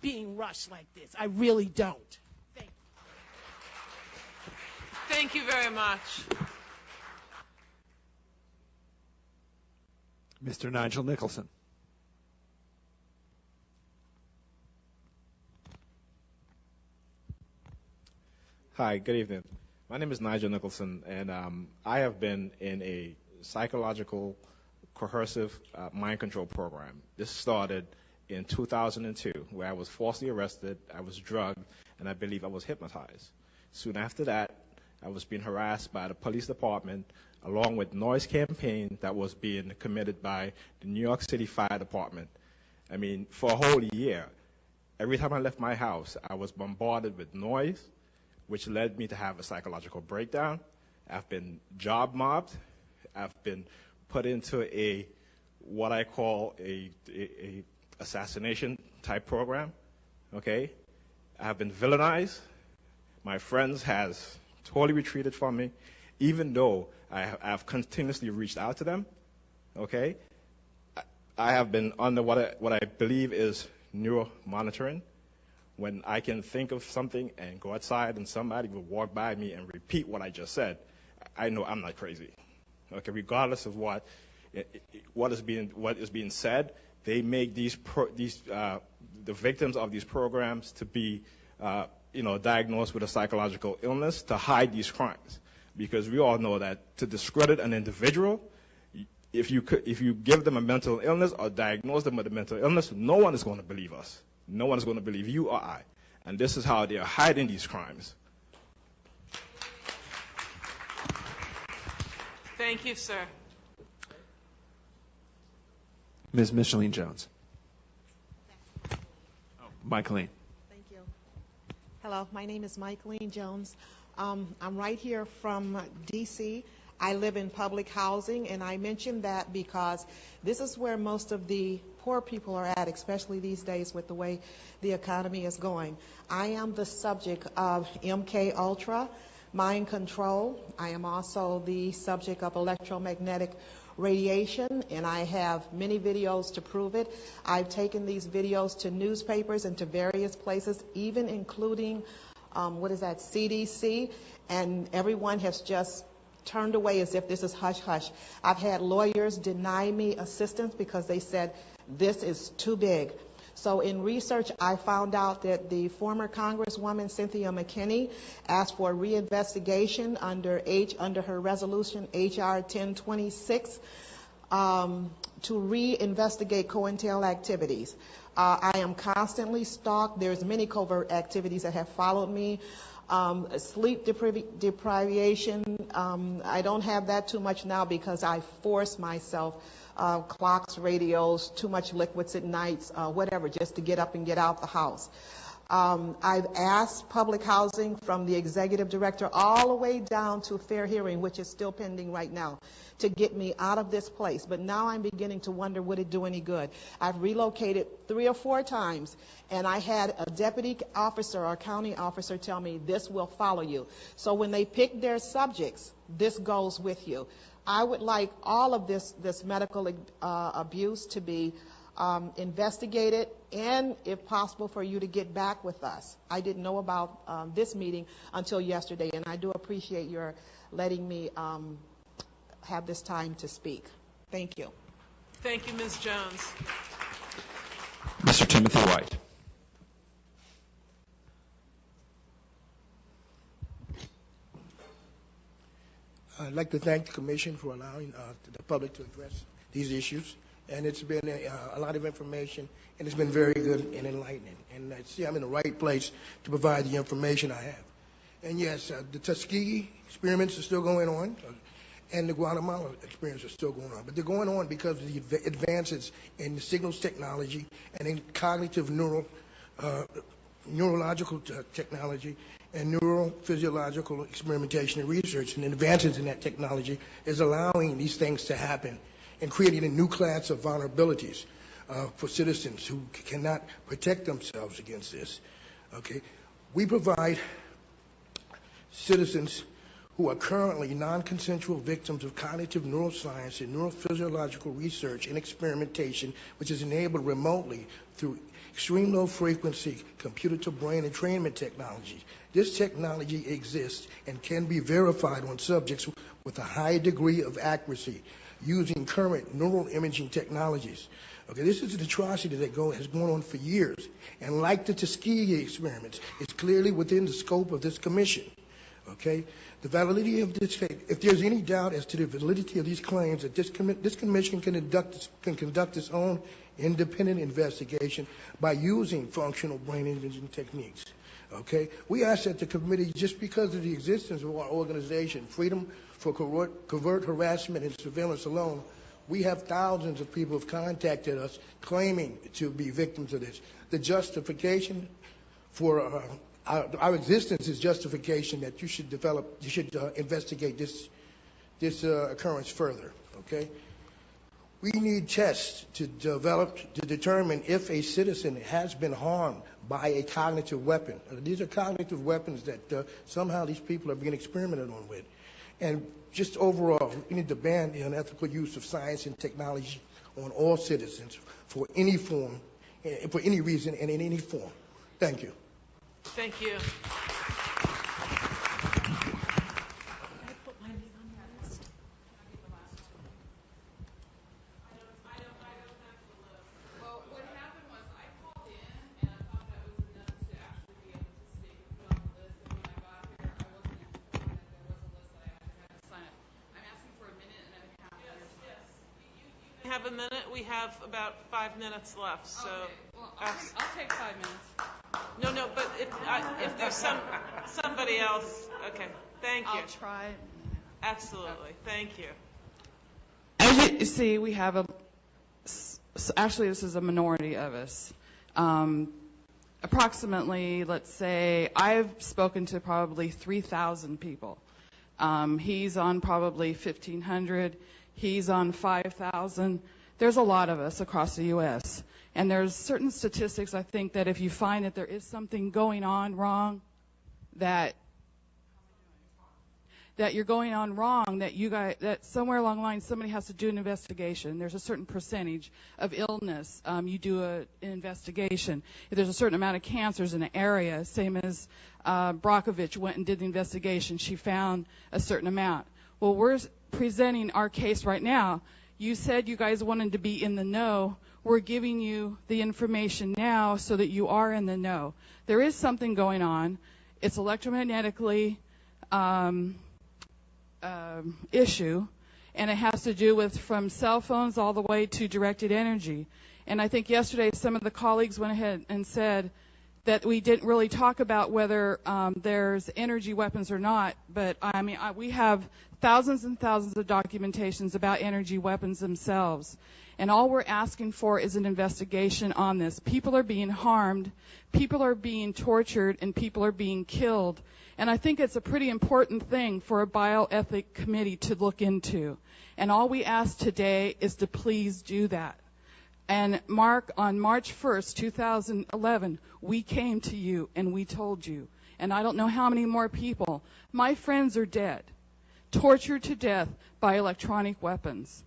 Speaker 21: being rushed like this. I really don't.
Speaker 1: Thank you very much.
Speaker 6: Mr. Nigel Nicholson.
Speaker 2: Hi, good evening. My name is Nigel Nicholson, and I have been in a psychological coercive mind control program. This started in 2002, where I was falsely arrested, I was drugged, and I believe I was hypnotized. Soon after that, I was being harassed by the police department, along with noise campaign that was being committed by the New York City Fire Department. I mean, for a whole year, every time I left my house, I was bombarded with noise, which led me to have a psychological breakdown. I've been job mobbed. I've been put into what I call a assassination type program. Okay? I've been villainized. My friends has totally retreated from me, even though I've continuously reached out to them. Okay? I have been under what I believe is neuro monitoring. When I can think of something and go outside and somebody will walk by me and repeat what I just said, I know I'm not crazy. Okay, regardless of what is being said, they make the victims of these programs to be diagnosed with a psychological illness to hide these crimes, because we all know that to discredit an individual, if you give them a mental illness or diagnose them with a mental illness, no one is going to believe us. No one is going to believe you or I. And this is how they are hiding these crimes.
Speaker 1: Thank you, sir.
Speaker 4: Ms. Micheline Jones. Micheline.
Speaker 22: Thank you. Hello, my name is Micheline Jones. I'm right here from D.C. I live in public housing, and I mention that because this is where most of the poor people are at, especially these days with the way the economy is going. I am the subject of MK Ultra, mind control. I am also the subject of electromagnetic radiation, and I have many videos to prove it. I've taken these videos to newspapers and to various places, even including, CDC, and everyone has just turned away as if this is hush-hush. I've had lawyers deny me assistance because they said this is too big. So in research, I found out that the former Congresswoman Cynthia McKinney asked for a reinvestigation under her resolution HR 1026 to reinvestigate COINTEL activities. I am constantly stalked. There's many covert activities that have followed me. Sleep deprivation, I don't have that too much now because I force myself, clocks, radios, too much liquids at nights, whatever, just to get up and get out the house. I've asked public housing from the executive director all the way down to fair hearing, which is still pending right now, to get me out of this place. But now I'm beginning to wonder, would it do any good? I've relocated 3 or 4 times, and I had a deputy officer or county officer tell me this will follow you. So when they pick their subjects, this goes with you. I would like all of this medical abuse to be investigated, and if possible for you to get back with us. I didn't know about this meeting until yesterday, and I do appreciate your letting me have this time to speak. Thank you.
Speaker 1: Thank you, Ms. Jones.
Speaker 4: Mr. Timothy White.
Speaker 23: I'd like to thank the Commission for allowing the public to address these issues. And it's been a lot of information, and it's been very good and enlightening. And I see I'm in the right place to provide the information I have. And yes, the Tuskegee experiments are still going on, and the Guatemala experiments are still going on. But they're going on because of the advances in the signals technology and in cognitive neurological technology and neurophysiological experimentation and research. And advances in that technology is allowing these things to happen and creating a new class of vulnerabilities for citizens who cannot protect themselves against this. Okay, we provide citizens who are currently non-consensual victims of cognitive neuroscience and neurophysiological research and experimentation, which is enabled remotely through extreme low-frequency computer-to-brain entrainment technology. This technology exists and can be verified on subjects with a high degree of accuracy using current neural imaging technologies. Okay, this is an atrocity that has gone on for years, and like the Tuskegee experiments, it's clearly within the scope of this commission. Okay, the validity of this, if there's any doubt as to the validity of these claims, that this commission can conduct its own independent investigation by using functional brain imaging techniques. Okay, we ask that the committee, just because of the existence of our organization, Freedom for Covert Harassment and Surveillance alone, we have thousands of people who have contacted us claiming to be victims of this. The justification for Our existence is justification that you should investigate this occurrence further, okay? We need tests to determine if a citizen has been harmed by a cognitive weapon. These are cognitive weapons that somehow these people are being experimented on with. And just overall, we need to ban the unethical use of science and technology on all citizens for any form, for any reason, and in any form. Thank you.
Speaker 1: Thank you. Have a minute. We have about 5 minutes left. So,
Speaker 5: okay. Well, I'll take 5 minutes.
Speaker 1: No, but if there's somebody else, okay. Thank you.
Speaker 5: I'll try.
Speaker 1: Absolutely. Thank you.
Speaker 5: As you see, we have actually, this is a minority of us. Approximately, let's say, I've spoken to probably 3,000 people. He's on probably 1,500. He's on 5,000. There's a lot of us across the U.S. And there's certain statistics, I think, that if you find that there is something going on wrong, that you're going on wrong, that somewhere along the line somebody has to do an investigation. There's a certain percentage of illness. You do an investigation. If there's a certain amount of cancers in an area, same as Brockovich went and did the investigation, she found a certain amount. Well, we're presenting our case right now. You said you guys wanted to be in the know. We're giving you the information now so that you are in the know. There is something going on. It's electromagnetically issue, and it has to do with from cell phones all the way to directed energy. And I think yesterday some of the colleagues went ahead and said that we didn't really talk about whether there's energy weapons or not, but I mean, we have thousands and thousands of documentations about energy weapons themselves. And all we're asking for is an investigation on this. People are being harmed, people are being tortured, and people are being killed. And I think it's a pretty important thing for a bioethic committee to look into. And all we ask today is to please do that. And Mark, on March 1st, 2011, we came to you and we told you. And I don't know how many more people. My friends are dead, tortured to death by electronic weapons.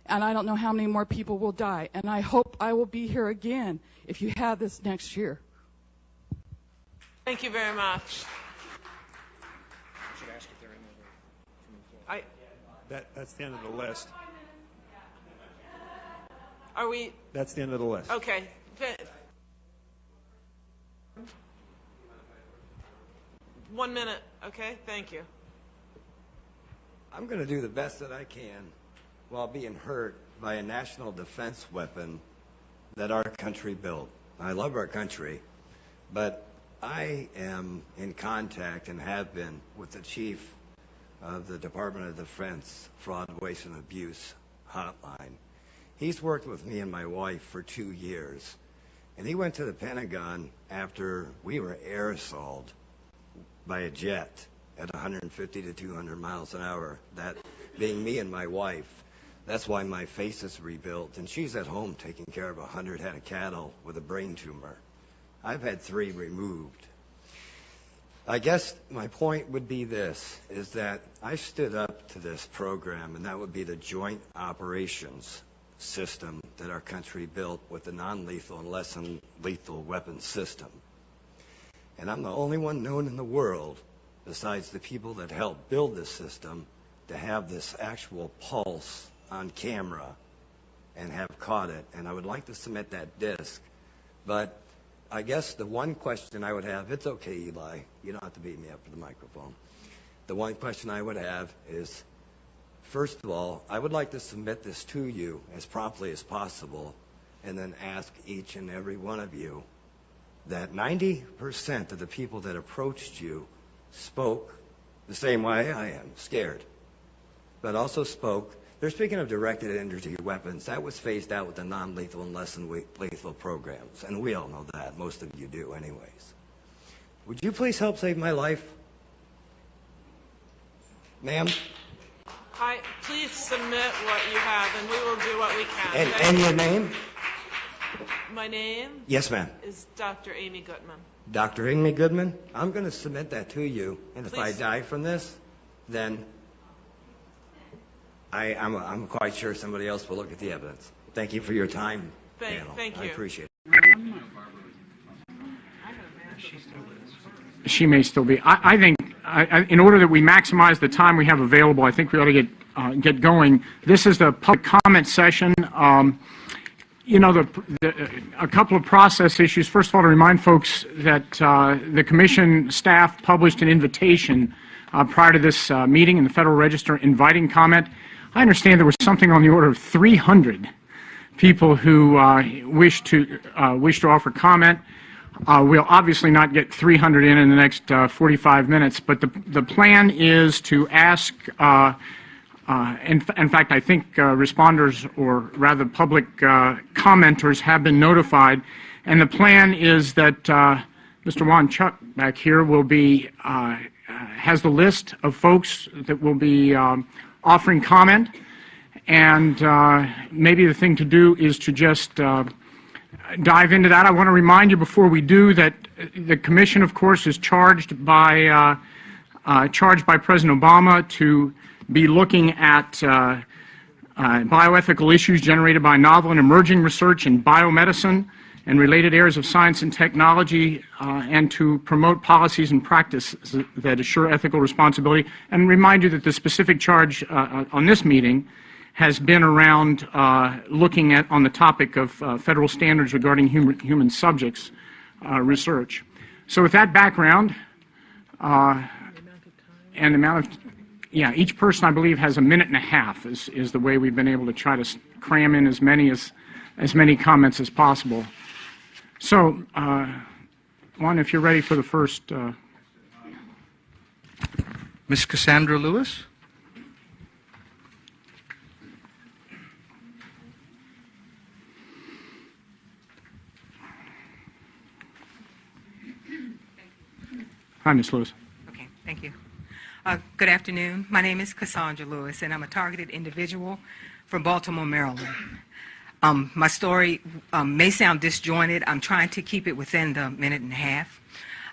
Speaker 5: And I don't know how many more people will die. And I hope I will be here again if you have this next year.
Speaker 1: Thank you very much.
Speaker 6: That's the end of the list.
Speaker 1: Are we?
Speaker 6: That's the end of the list.
Speaker 1: Okay. One minute. Okay. Thank you.
Speaker 7: I'm going to do the best that I can while being hurt by a national defense weapon that our country built. I love our country, but I am in contact and have been with the chief of the Department of Defense Fraud, Waste, and Abuse hotline. He's worked with me and my wife for 2 years, and he went to the Pentagon after we were air assaulted by a jet at 150 to 200 miles an hour, that being me and my wife. That's why my face is rebuilt, and she's at home taking care of 100 head of cattle with a brain tumor. I've had 3 removed. I guess my point would be this, is that I stood up to this program, and that would be the Joint Operations System that our country built with the non-lethal and less than lethal weapons system. And I'm the only one known in the world, besides the people that helped build this system, to have this actual pulse on camera and have caught it. And I would like to submit that disc. But I guess the one question I would have, it's okay, Eli, you don't have to beat me up for the microphone. The one question I would have is, first of all, I would like to submit this to you as promptly as possible, and then ask each and every one of you that 90% of the people that approached you spoke the same way I am, scared, but also spoke. They're speaking of directed energy weapons. That was phased out with the non-lethal and less than lethal programs, and we all know that. Most of you do anyways. Would you please help save my life? Ma'am?
Speaker 1: Please submit what you have, and we will do what we can.
Speaker 7: And your name?
Speaker 1: My name?
Speaker 7: Yes, ma'am.
Speaker 1: Is Dr. Amy Goodman.
Speaker 7: Dr. Amy Goodman? I'm going to submit that to you. And if I
Speaker 1: Please.
Speaker 7: die from this, then I'm quite sure somebody else will look at the evidence. Thank you for your time, panel.
Speaker 1: Thank you.
Speaker 7: I appreciate it.
Speaker 3: She may still be. I think, in order that we maximize the time we have available, I think we ought to get going. This is the public comment session. You know, a couple of process issues. First of all, to remind folks that the Commission staff published an invitation prior to this meeting in the Federal Register inviting comment. I understand there was something on the order of 300 people who wish to offer comment. We'll obviously not get 300 in the next 45 minutes, but the plan is to ask, in fact, I think responders, or rather public commenters, have been notified, and the plan is that Mr. Juan Chuck back here will be, has the list of folks that will be offering comment, and maybe the thing to do is to just dive into that. I want to remind you before we do that the Commission, of course, is charged by President Obama to be looking at bioethical issues generated by novel and emerging research in biomedicine and related areas of science and technology, and to promote policies and practices that assure ethical responsibility. And remind you that the specific charge on this meeting has been around looking at on the topic of federal standards regarding human subjects research. So with that background and the amount of, each person I believe has a minute and a half is the way we've been able to try to cram in as many comments as possible. So, Juan, if you're ready for the first.
Speaker 8: Ms. Cassandra Lewis.
Speaker 3: Hi, Ms. Lewis.
Speaker 9: Okay, thank you. Good afternoon. My name is Cassandra Lewis, and I'm a targeted individual from Baltimore, Maryland. My story may sound disjointed. I'm trying to keep it within the minute and a half.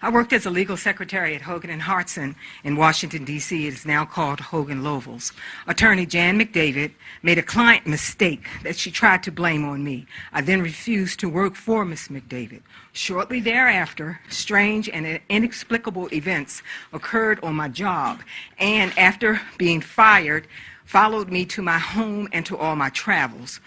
Speaker 9: I worked as a legal secretary at Hogan & Hartson in Washington, D.C. It is now called Hogan Lovells. Attorney Jan McDavid made a client mistake that she tried to blame on me. I then refused to work for Ms. McDavid. Shortly thereafter, strange and inexplicable events occurred on my job, and after being fired, followed me to my home and to all my travels.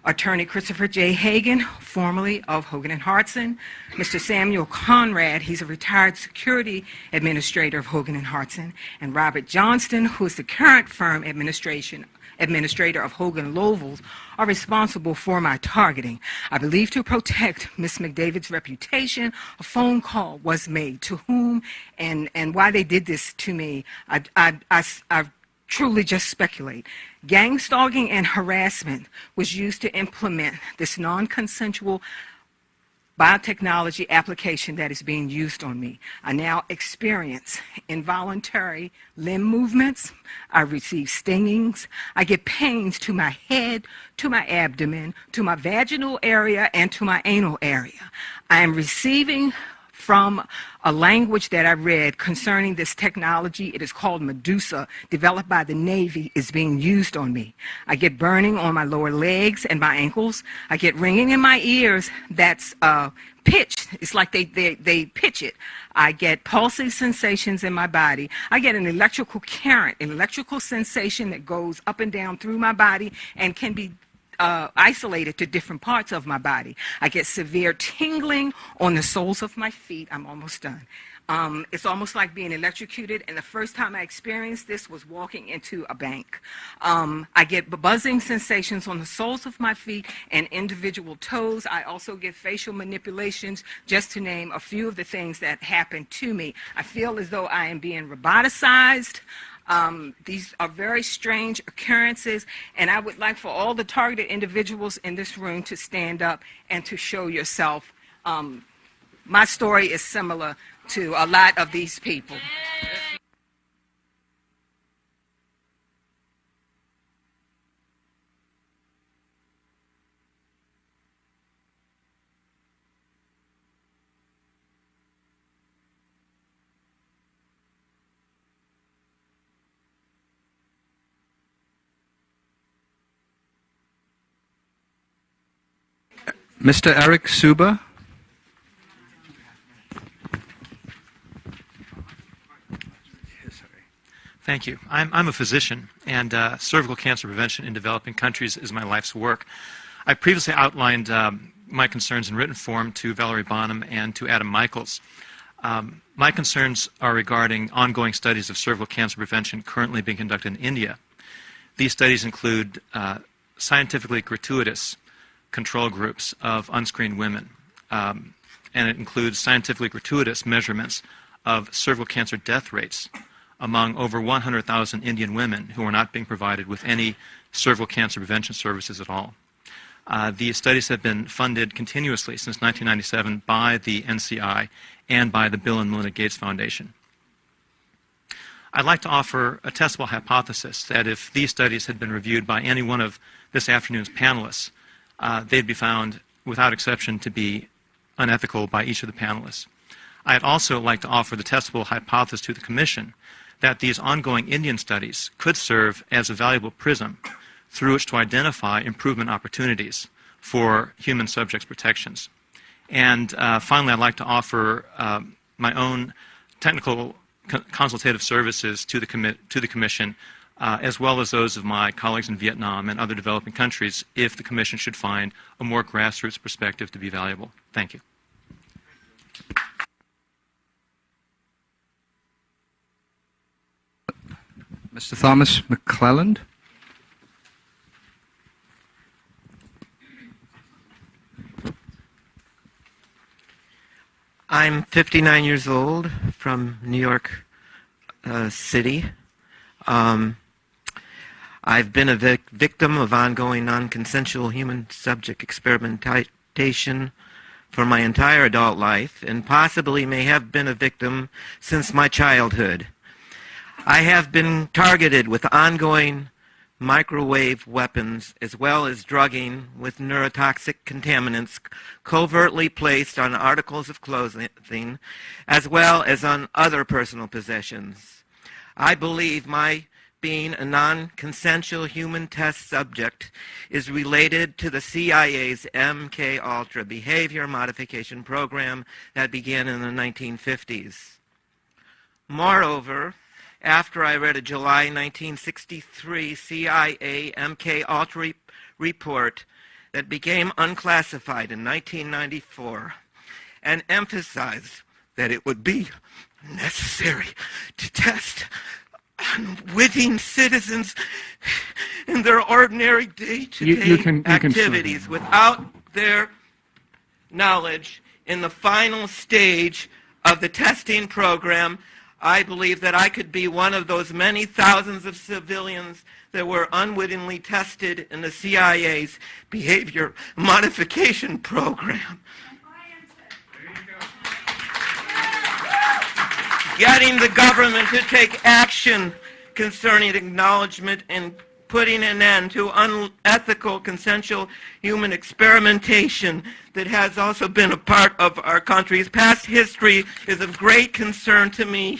Speaker 9: Attorney Christopher J. Hagan, formerly of Hogan & Hartson, Mr. Samuel Conrad, he's a retired security administrator of Hogan & Hartson, and Robert Johnston, who is the current firm administrator of Hogan Lovells, are responsible for my targeting. I believe to protect Ms. McDavid's reputation, a phone call was made. To whom and why they did this to me, I truly just speculate. Gang stalking and harassment was used to implement this non-consensual biotechnology application that is being used on me. I now experience involuntary limb movements. I receive stingings. I get pains to my head, to my abdomen, to my vaginal area, and to my anal area. I am receiving from a language that I read concerning this technology. It is called Medusa, developed by the Navy, is being used on me. I get burning on my lower legs and my ankles. I get ringing in my ears that's pitched. It's like they pitch it. I get pulsing sensations in my body. I get an electrical current, an electrical sensation that goes up and down through my body and can be isolated to different parts of my body. I get severe tingling on the soles of my feet. I'm almost done. It's almost like being electrocuted, and the first time I experienced this was walking into a bank. I get buzzing sensations on the soles of my feet and individual toes. I also get facial manipulations, just to name a few of the things that happen to me. I feel as though I am being roboticized. These are very strange occurrences, and I would like for all the targeted individuals in this room to stand up and to show yourself. My story is similar to a lot of these people.
Speaker 8: Mr. Eric Suba.
Speaker 10: Thank you. I'm a physician, and cervical cancer prevention in developing countries is my life's work. I previously outlined my concerns in written form to Valerie Bonham and to Adam Michaels. My concerns are regarding ongoing studies of cervical cancer prevention currently being conducted in India. These studies include scientifically gratuitous control groups of unscreened women, and it includes scientifically gratuitous measurements of cervical cancer death rates among over 100,000 Indian women who are not being provided with any cervical cancer prevention services at all. These studies have been funded continuously since 1997 by the NCI and by the Bill and Melinda Gates Foundation. I'd like to offer a testable hypothesis that if these studies had been reviewed by any one of this afternoon's panelists, they'd be found, without exception, to be unethical by each of the panelists. I'd also like to offer the testable hypothesis to the Commission that these ongoing Indian studies could serve as a valuable prism through which to identify improvement opportunities for human subjects' protections. And finally, I'd like to offer my own technical consultative services to the Commission, as well as those of my colleagues in Vietnam and other developing countries, if the Commission should find a more grassroots perspective to be valuable. Thank you.
Speaker 8: Mr. Thomas McClelland.
Speaker 11: I'm 59 years old from New York City. I've been a victim of ongoing non-consensual human subject experimentation for my entire adult life, and possibly may have been a victim since my childhood. I have been targeted with ongoing microwave weapons as well as drugging with neurotoxic contaminants covertly placed on articles of clothing as well as on other personal possessions. I believe my being a non-consensual human test subject is related to the CIA's MK-Ultra behavior modification program that began in the 1950s. Moreover, after I read a July 1963 CIA MK-Ultra report that became unclassified in 1994 and emphasized that it would be necessary to test unwitting citizens in their ordinary day-to-day activities without their knowledge in the final stage of the testing program, I believe that I could be one of those many thousands of civilians that were unwittingly tested in the CIA's behavior modification program. Getting the government to take action concerning acknowledgement and putting an end to unethical consensual human experimentation that has also been a part of our country's past history is of great concern to me.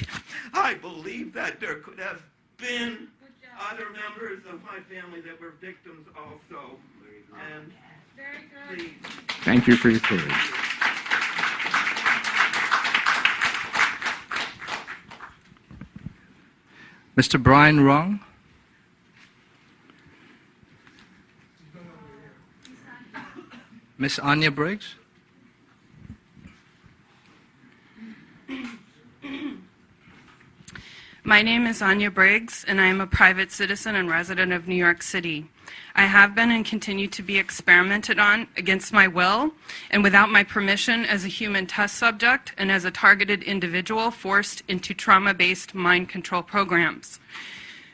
Speaker 11: I believe that there could have been other members of my family that were victims also. And please.
Speaker 3: Thank you for your courage.
Speaker 8: Mr. Brian Rung. Miss Anya Briggs.
Speaker 12: My name is Anya Briggs, and I am a private citizen and resident of New York City. I have been and continue to be experimented on against my will and without my permission as a human test subject and as a targeted individual forced into trauma-based mind control programs.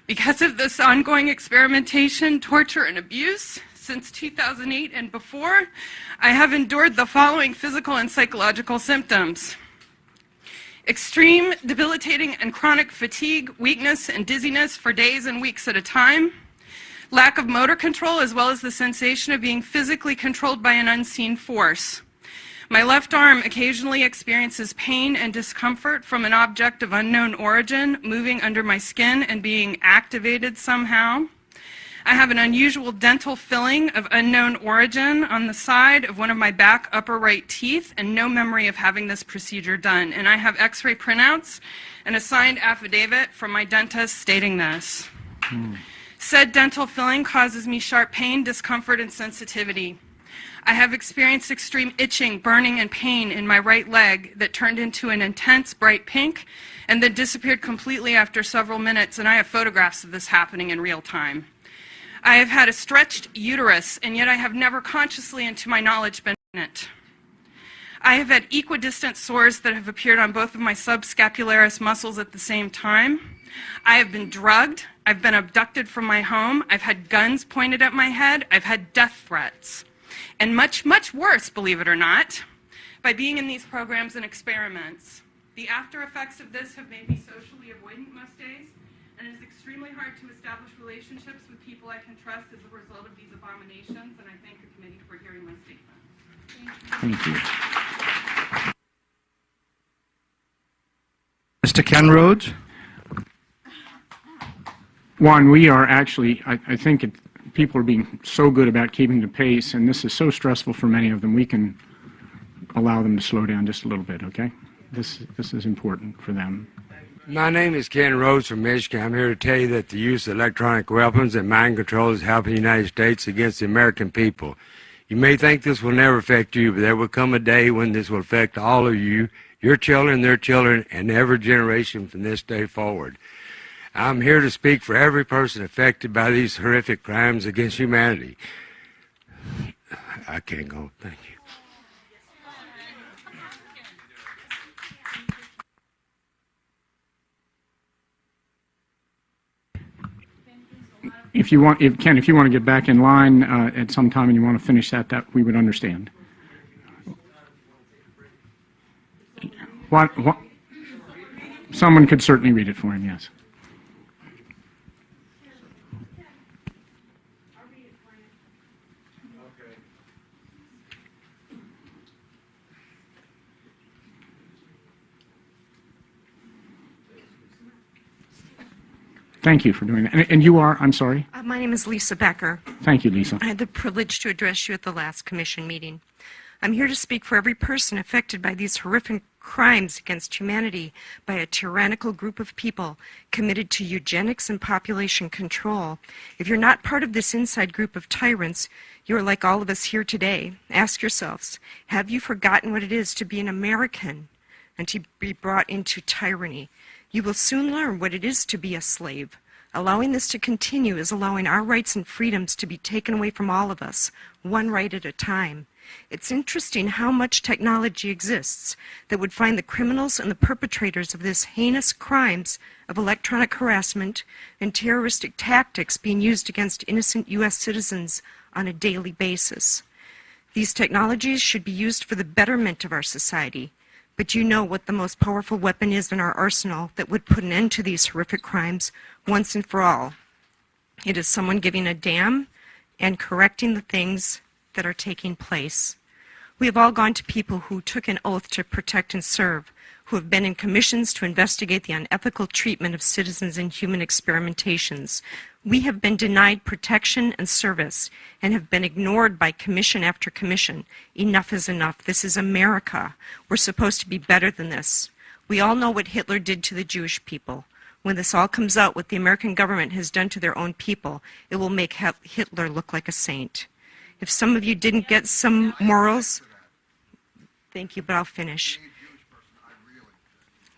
Speaker 12: Because of this ongoing experimentation, torture, and abuse, since 2008 and before, I have endured the following physical and psychological symptoms: extreme, debilitating, and chronic fatigue, weakness, and dizziness for days and weeks at a time, lack of motor control, as well as the sensation of being physically controlled by an unseen force. My left arm occasionally experiences pain and discomfort from an object of unknown origin moving under my skin and being activated somehow. I have an unusual dental filling of unknown origin on the side of one of my back upper right teeth and no memory of having this procedure done. And I have x-ray printouts and a signed affidavit from my dentist stating this. Said dental filling causes me sharp pain, discomfort, and sensitivity. I have experienced extreme itching, burning, and pain in my right leg that turned into an intense bright pink and then disappeared completely after several minutes, and I have photographs of this happening in real time. I have had a stretched uterus, and yet I have never consciously, and to my knowledge, been pregnant. I have had equidistant sores that have appeared on both of my subscapularis muscles at the same time. I have been drugged. I've been abducted from my home. I've had guns pointed at my head. I've had death threats. And much, much worse, believe it or not, by being in these programs and experiments. The after effects of this have made me socially avoidant most days, and it is extremely hard to establish relationships with people I can trust as a result of these abominations, and I thank the committee for hearing my statement.
Speaker 3: Thank you.
Speaker 13: Mr. Ken Rhodes?
Speaker 3: One, we are actually, I think people are being so good about keeping the pace, and this is so stressful for many of them, we can allow them to slow down just a little bit, okay? This is important for them.
Speaker 14: My name is Ken Rhodes from Michigan. I'm here to tell you that the use of electronic weapons and mind control is helping the United States against the American people. You may think this will never affect you, but there will come a day when this will affect all of you, your children, their children, and every generation from this day forward. I'm here to speak for every person affected by these horrific crimes against humanity. I can't go. Thank you.
Speaker 3: If you want, Ken, if you want to get back in line at some time and you want to finish that we would understand. What? Someone could certainly read it for him, yes. Thank you for doing that. And you are, I'm sorry?
Speaker 15: My name is Lisa Becker.
Speaker 3: Thank you, Lisa.
Speaker 15: I had the privilege to address you at the last commission meeting. I'm here to speak for every person affected by these horrific crimes against humanity by a tyrannical group of people committed to eugenics and population control. If you're not part of this inside group of tyrants, you're like all of us here today. Ask yourselves, have you forgotten what it is to be an American and to be brought into tyranny? You will soon learn what it is to be a slave. Allowing this to continue is allowing our rights and freedoms to be taken away from all of us, one right at a time. It's interesting how much technology exists that would find the criminals and the perpetrators of this heinous crimes of electronic harassment and terroristic tactics being used against innocent U.S. citizens on a daily basis. These technologies should be used for the betterment of our society. But you know what the most powerful weapon is in our arsenal that would put an end to these horrific crimes once and for all. It is someone giving a damn and correcting the things that are taking place. We have all gone to people who took an oath to protect and serve, who have been in commissions to investigate the unethical treatment of citizens in human experimentations. We have been denied protection and service and have been ignored by commission after commission. Enough is enough. This is America. We're supposed to be better than this. We all know what Hitler did to the Jewish people. When this all comes out, what the American government has done to their own people, it will make Hitler look like a saint. If some of you didn't get some morals, thank you, but I'll finish.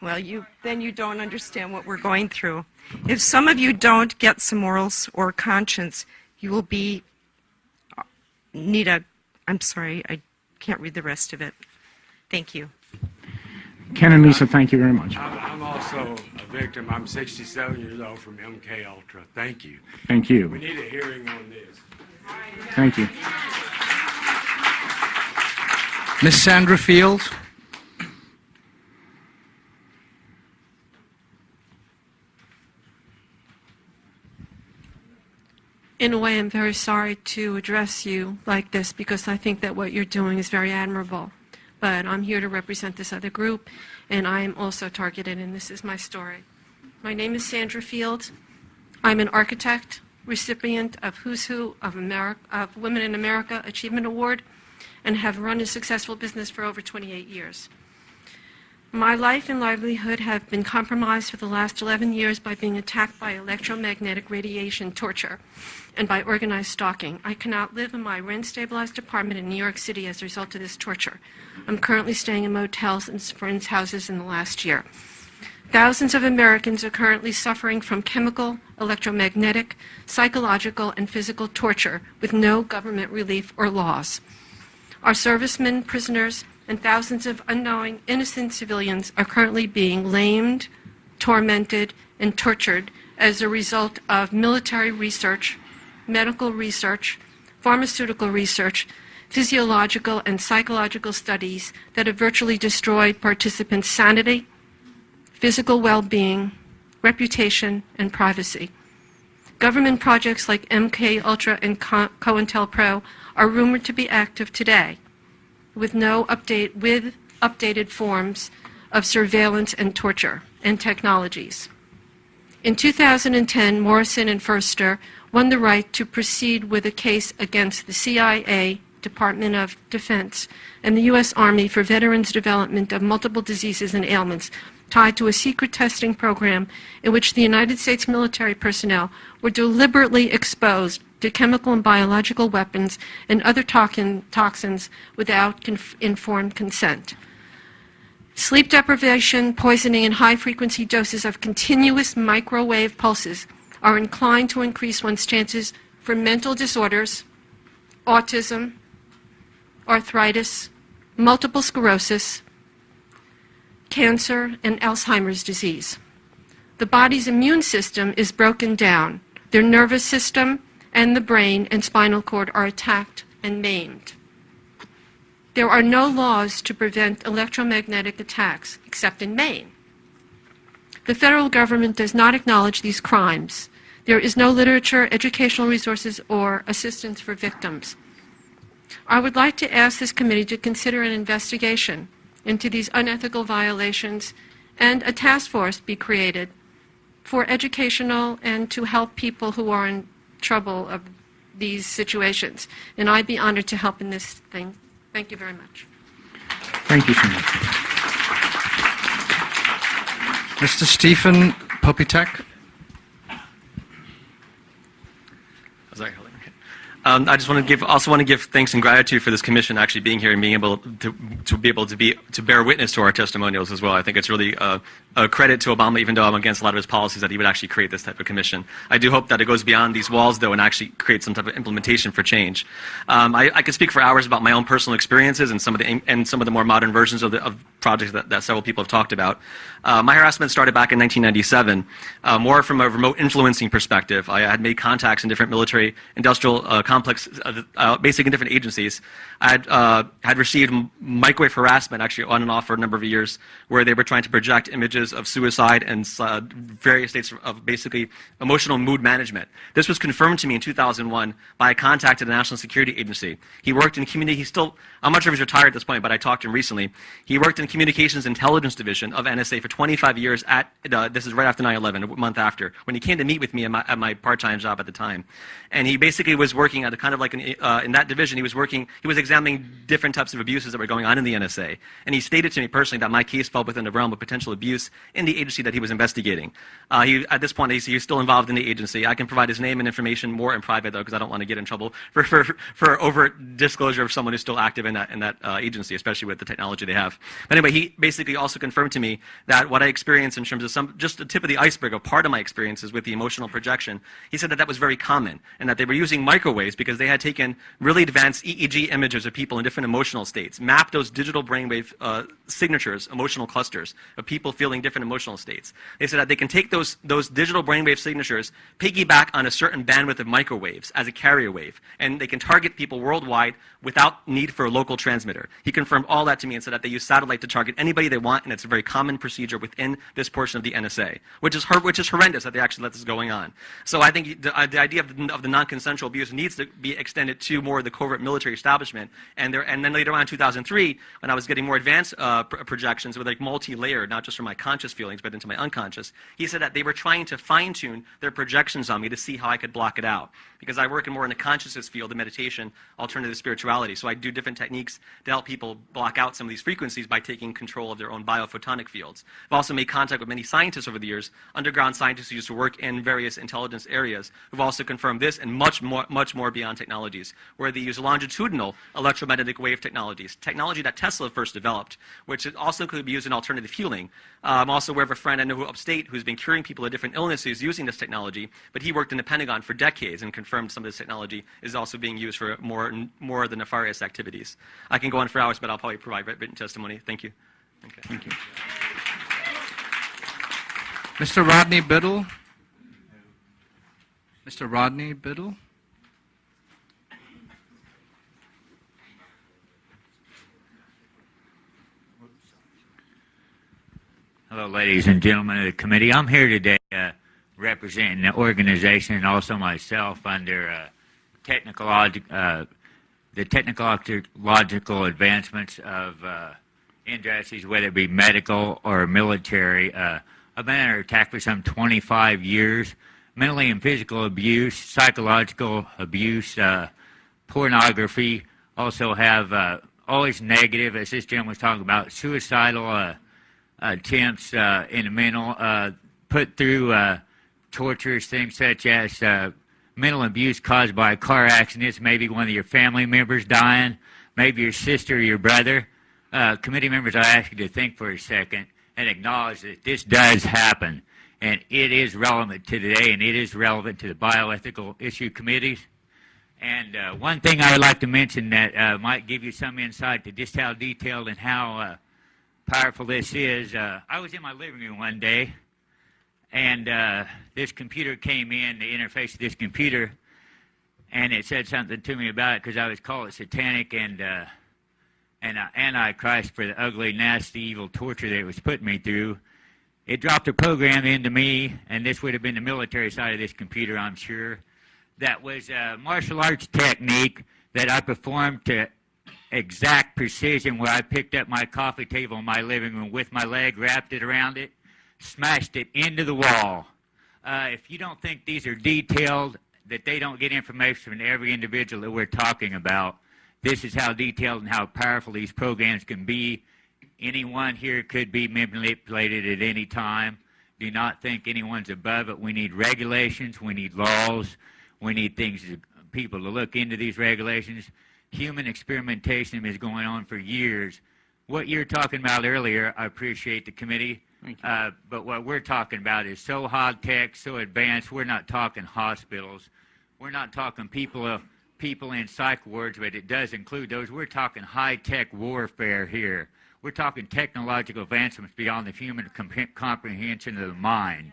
Speaker 15: Well, then you don't understand what we're going through. If some of you don't get some morals or conscience, you will I'm sorry, I can't read the rest of it. Thank you.
Speaker 3: Ken and Lisa, thank you very much.
Speaker 14: I'm also a victim. I'm 67 years old from MK Ultra. Thank you.
Speaker 3: Thank you.
Speaker 14: We need a hearing on this.
Speaker 3: Thank you.
Speaker 13: Miss Sandra Fields? in a way, I'm very sorry to address you like this because I think that what you're doing is very admirable. But I'm here to represent this other group, and I am also targeted, and this is my story. My name is Sandra Field. I'm an architect, recipient of Who's Who of Women in America Achievement Award, and have run a successful business for over 28 years. My life and livelihood have been compromised for the last 11 years by being attacked by electromagnetic radiation torture and by organized stalking. I cannot live in my rent-stabilized apartment in New York City as a result of this torture. I'm currently staying in motels and friends' houses in the last year. Thousands of Americans are currently suffering from chemical, electromagnetic, psychological, and physical torture with no government relief or laws. Our servicemen, prisoners, and thousands of unknowing, innocent civilians are currently being lamed, tormented, and tortured as a result of military research, medical research, pharmaceutical research, physiological and psychological studies that have virtually destroyed participants' sanity, physical well-being, reputation, and privacy. Government projects like MKUltra and COINTELPRO are rumored to be active today, with updated forms of surveillance and torture and technologies. In 2010, Morrison and Furster won the right to proceed with a case against the CIA, Department of Defense, and the U.S. Army for veterans' development of multiple diseases and ailments tied to a secret testing program in which the United States military personnel were deliberately exposed to chemical and biological weapons and other toxins without informed consent. Sleep deprivation, poisoning, and high-frequency doses of continuous microwave pulses are inclined to increase one's chances for mental disorders, autism, arthritis, multiple sclerosis, cancer, and Alzheimer's disease. The body's immune system is broken down. Their nervous system and the brain and spinal cord are attacked and maimed. There are no laws to prevent electromagnetic attacks, except in Maine. The federal government does not acknowledge these crimes. There is no literature, educational resources, or assistance for victims. I would like to ask this committee to consider an investigation into these unethical violations and a task force be created for educational and to help people who are in trouble of these situations. And I'd be honored to help in this thing. Thank you very much.
Speaker 3: Thank you so much.
Speaker 8: Mr. Stephen Popitek.
Speaker 10: I just want to give thanks and gratitude for this commission actually being here and being able to bear witness to our testimonials as well. I think it's really a credit to Obama, even though I'm against a lot of his policies, that he would actually create this type of commission. I do hope that it goes beyond these walls, though, and actually creates some type of implementation for change. I could speak for hours about my own personal experiences and some of the more modern versions of projects that several people have talked about. My harassment started back in 1997, more from a remote influencing perspective. I had made contacts in different military industrial complex, basically in different agencies. I had received microwave harassment actually on and off for a number of years, where they were trying to project images of suicide and various states of basically emotional mood management. This was confirmed to me in 2001 by a contact at the National Security Agency. He worked in community, I'm not sure if he's retired at this point, but I talked to him recently. He worked in Communications Intelligence Division of NSA for 25 years this is right after 9/11, a month after, when he came to meet with me at my part-time job at the time. And he basically was working at a kind of like in that division, he was examining different types of abuses that were going on in the NSA. And he stated to me personally that my case fell within the realm of potential abuse in the agency that he was investigating. At this point, he's still involved in the agency. I can provide his name and information more in private, though, because I don't want to get in trouble for overt disclosure of someone who's still active in that agency, especially with the technology they have. But anyway, he basically also confirmed to me that what I experienced in terms of just the tip of the iceberg of part of my experiences with the emotional projection, he said that was very common, and that they were using microwaves because they had taken really advanced EEG images of people in different emotional states, mapped those digital brainwave signatures, emotional clusters of people feeling different emotional states. They said that they can take those digital brainwave signatures, piggyback on a certain bandwidth of microwaves as a carrier wave, and they can target people worldwide without need for a local transmitter. He confirmed all that to me and said that they use satellite to
Speaker 16: target anybody they want, and it's a very common procedure within this portion of the NSA, which is horrendous that they actually let this going on. So I think the idea of the non-consensual abuse needs to be extended to more of the covert military establishment. And then later on in 2003, when I was getting more advanced projections with like multi-layered, not just from my conscious feelings, but into my unconscious, he said that they were trying to fine-tune their projections on me to see how I could block it out. Because I work more in the consciousness field of meditation, alternative spirituality. So I do different techniques to help people block out some of these frequencies by taking control of their own biophotonic fields. I've also made contact with many scientists over the years, underground scientists who used to work in various intelligence areas, who've also confirmed this and much more beyond technologies, where they use longitudinal electromagnetic wave technologies, technology that Tesla first developed, which also could be used in alternative healing. I'm also aware of a friend I know upstate who's been curing people of different illnesses using this technology, but he worked in the Pentagon for decades and confirmed some of this technology is also being used for more of the nefarious activities. I can go on for hours, but I'll probably provide written testimony. Thank you. Okay.
Speaker 8: Thank you. Mr. Rodney Biddle. Mr. Rodney Biddle.
Speaker 17: Hello, ladies and gentlemen of the committee. I'm here today representing the organization and also myself under the technological advancements of industries, whether it be medical or military. I've been under attack for some 25 years. Mentally and physical abuse, psychological abuse, pornography. Also have always negative, as this gentleman was talking about, suicidal attempts in the mental, put through torturous things such as mental abuse caused by car accidents, maybe one of your family members dying, maybe your sister or your brother. Committee members, I ask you to think for a second and acknowledge that this does happen, and it is relevant to today, and it is relevant to the bioethical issue committees. And one thing I would like to mention that might give you some insight to just how detailed and how powerful this is. I was in my living room one day, and this computer came in, the interface of this computer, and it said something to me about it because I was called satanic and antichrist for the ugly, nasty, evil torture that it was putting me through. It dropped a program into me, and this would have been the military side of this computer, I'm sure, that was a martial arts technique that I performed to exact precision, where I picked up my coffee table in my living room with my leg, wrapped it around it, smashed it into the wall. If you don't think these are detailed, that they don't get information from every individual that we're talking about, this is how detailed and how powerful these programs can be. Anyone here could be manipulated at any time. Do not think anyone's above it. We need regulations. We need laws. We need people to look into these regulations. Human experimentation is going on for years. What you're talking about earlier, I appreciate the committee. But what we're talking about is so high-tech, so advanced. We're not talking hospitals. We're not talking people in psych wards, but it does include those. We're talking high-tech warfare here. We're talking technological advancements beyond the human comprehension of the mind.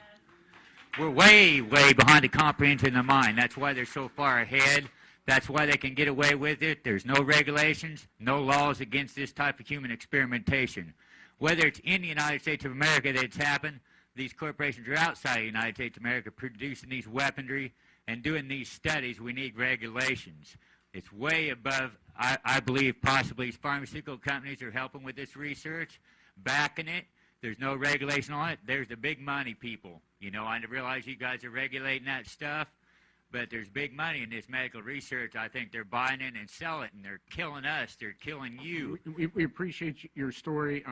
Speaker 17: We're way, way behind the comprehension of the mind. That's why they're so far ahead. That's why they can get away with it. There's no regulations, no laws against this type of human experimentation. Whether it's in the United States of America that it's happened, these corporations are outside the United States of America producing these weaponry and doing these studies. We need regulations. It's way above, I believe, possibly these pharmaceutical companies are helping with this research, backing it. There's no regulation on it. There's the big money people. You know, I realize you guys are regulating that stuff, but there's big money in this medical research. I think they're buying it and selling it, and they're killing us. They're killing you.
Speaker 3: We appreciate your story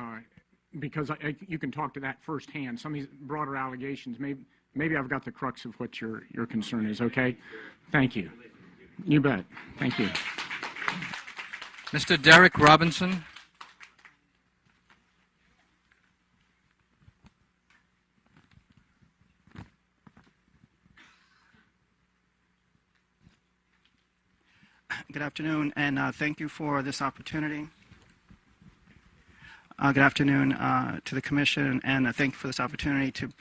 Speaker 3: because you can talk to that firsthand. Some of these broader allegations, maybe I've got the crux of what your concern is, okay? Thank you. You bet. Thank you.
Speaker 8: Mr. Derek Robinson.
Speaker 18: Good afternoon, and thank you for this opportunity. Good afternoon to the Commission, and thank you for this opportunity to